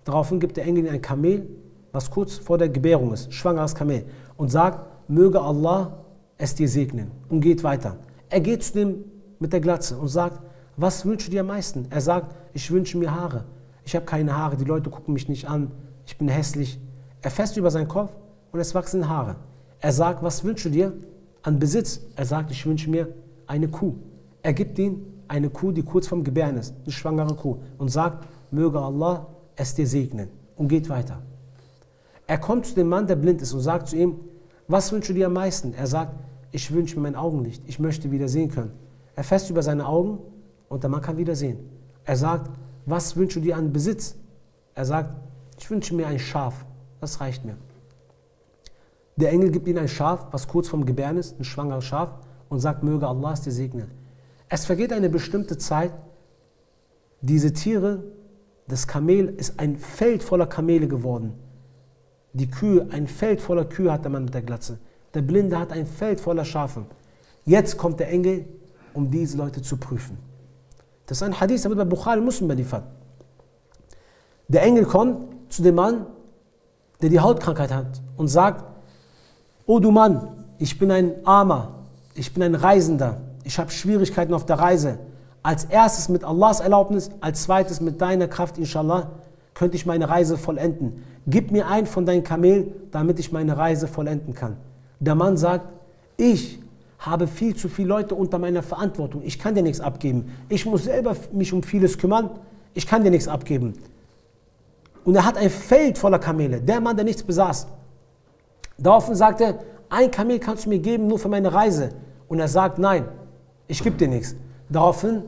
Daraufhin gibt der Engel ihm ein Kamel, was kurz vor der Gebärung ist, schwangeres Kamel, und sagt, möge Allah es dir segnen, und geht weiter. Er geht zu dem mit der Glatze und sagt, was wünschst du dir am meisten? Er sagt, ich wünsche mir Haare. Ich habe keine Haare, die Leute gucken mich nicht an, ich bin hässlich. Er fässt über seinen Kopf und es wachsen Haare. Er sagt, was wünschst du dir an Besitz? Er sagt, ich wünsche mir eine Kuh. Er gibt ihm eine Kuh, die kurz vorm Gebären ist, eine schwangere Kuh, und sagt, möge Allah es dir segnen, und geht weiter. Er kommt zu dem Mann, der blind ist, und sagt zu ihm, was wünschst du dir am meisten? Er sagt, ich wünsche mir mein Augenlicht, ich möchte wieder sehen können. Er fässt über seine Augen und der Mann kann wieder sehen. Er sagt, was wünschst du dir an Besitz? Er sagt, ich wünsche mir ein Schaf, das reicht mir. Der Engel gibt ihm ein Schaf, was kurz vorm Gebären ist, ein schwangeres Schaf, und sagt, möge Allah es dir segnen. Es vergeht eine bestimmte Zeit, diese Tiere, das Kamel ist ein Feld voller Kamele geworden. Die Kühe, ein Feld voller Kühe hat der Mann mit der Glatze. Der Blinde hat ein Feld voller Schafe. Jetzt kommt der Engel, um diese Leute zu prüfen. Das ist ein Hadith, der wird bei Bukhari Muslim überliefert. Der Engel kommt zu dem Mann, der die Hautkrankheit hat, und sagt, oh du Mann, ich bin ein Armer, ich bin ein Reisender, ich habe Schwierigkeiten auf der Reise. Als erstes mit Allahs Erlaubnis, als zweites mit deiner Kraft, inshallah, könnte ich meine Reise vollenden. Gib mir ein von deinen Kamelen, damit ich meine Reise vollenden kann. Der Mann sagt, ich habe viel zu viele Leute unter meiner Verantwortung. Ich kann dir nichts abgeben. Ich muss selber mich um vieles kümmern. Ich kann dir nichts abgeben. Und er hat ein Feld voller Kamele. Der Mann, der nichts besaß. Daraufhin sagt er, ein Kamel kannst du mir geben, nur für meine Reise. Und er sagt, nein, ich gebe dir nichts. Daraufhin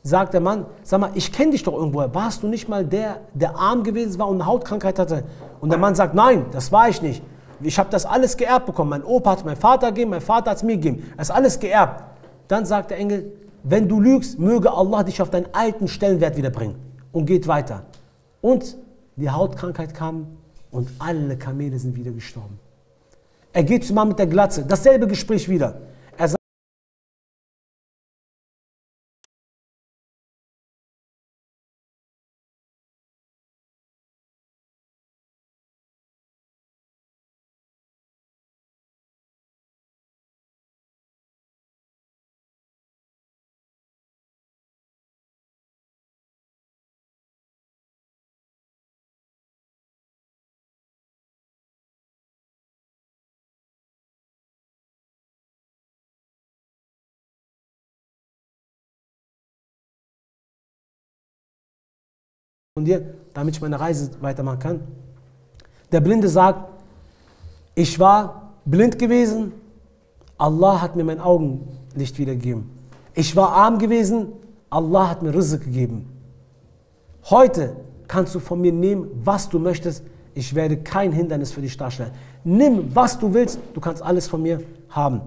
sagt der Mann, sag mal, ich kenne dich doch irgendwoher. Warst du nicht mal der arm gewesen war und eine Hautkrankheit hatte? Und der Mann sagt, nein, das war ich nicht. Ich habe das alles geerbt bekommen. Mein Opa hat es meinem Vater gegeben, mein Vater hat es mir gegeben. Das ist alles geerbt. Dann sagt der Engel, wenn du lügst, möge Allah dich auf deinen alten Stellenwert wiederbringen. Und geht weiter. Und die Hautkrankheit kam und alle Kamele sind wieder gestorben. Er geht zum Mann mit der Glatze. Dasselbe Gespräch wieder. Er sagt, von dir, damit ich meine Reise weitermachen kann. Der Blinde sagt, ich war blind gewesen, Allah hat mir mein Augenlicht wiedergegeben. Ich war arm gewesen, Allah hat mir Rizq gegeben. Heute kannst du von mir nehmen, was du möchtest. Ich werde kein Hindernis für dich darstellen. Nimm, was du willst, du kannst alles von mir haben.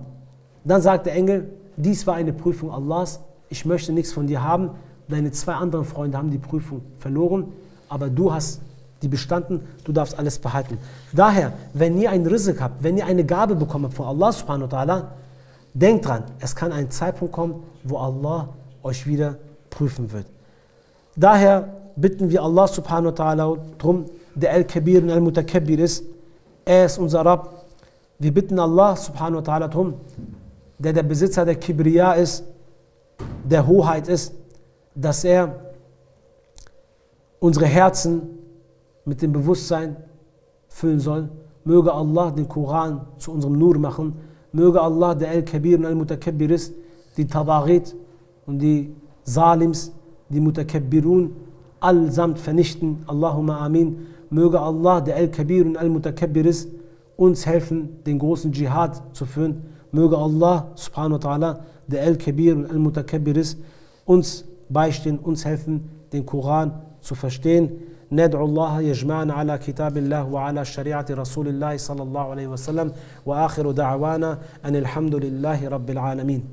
Dann sagt der Engel, dies war eine Prüfung Allahs, ich möchte nichts von dir haben. Deine 2 anderen Freunde haben die Prüfung verloren, aber du hast die bestanden, du darfst alles behalten. Daher, wenn ihr einen Rizq habt, wenn ihr eine Gabe bekommen habt von Allah subhanahu wa ta'ala, denkt dran, es kann ein Zeitpunkt kommen, wo Allah euch wieder prüfen wird. Daher bitten wir Allah subhanahu wa ta'ala darum, der Al-Kabir und Al-Mutakabbir ist, er ist unser Rabb. Wir bitten Allah subhanahu wa ta'ala darum, der der Besitzer der Kibriya ist, der Hoheit ist, dass er unsere Herzen mit dem Bewusstsein füllen soll. Möge Allah den Koran zu unserem Nur machen. Möge Allah, der Al-Kabir und Al-Mutakabbir ist, die Tawaghit und die Zalims, die Mutakabbirun, allesamt vernichten. Allahumma amin. Möge Allah, der Al-Kabir und Al-Mutakabbir ist, uns helfen, den großen Dschihad zu führen. Möge Allah subhanahu wa ta'ala, der Al-Kabir und Al-Mutakabbir ist, uns beistehen, uns helfen, den Koran zu verstehen. ندعو الله يجمعنا على كتاب الله وعلى شريعة رسول الله صلى الله عليه وسلم وآخر دعوانا أن الحمد لله رب العالمين.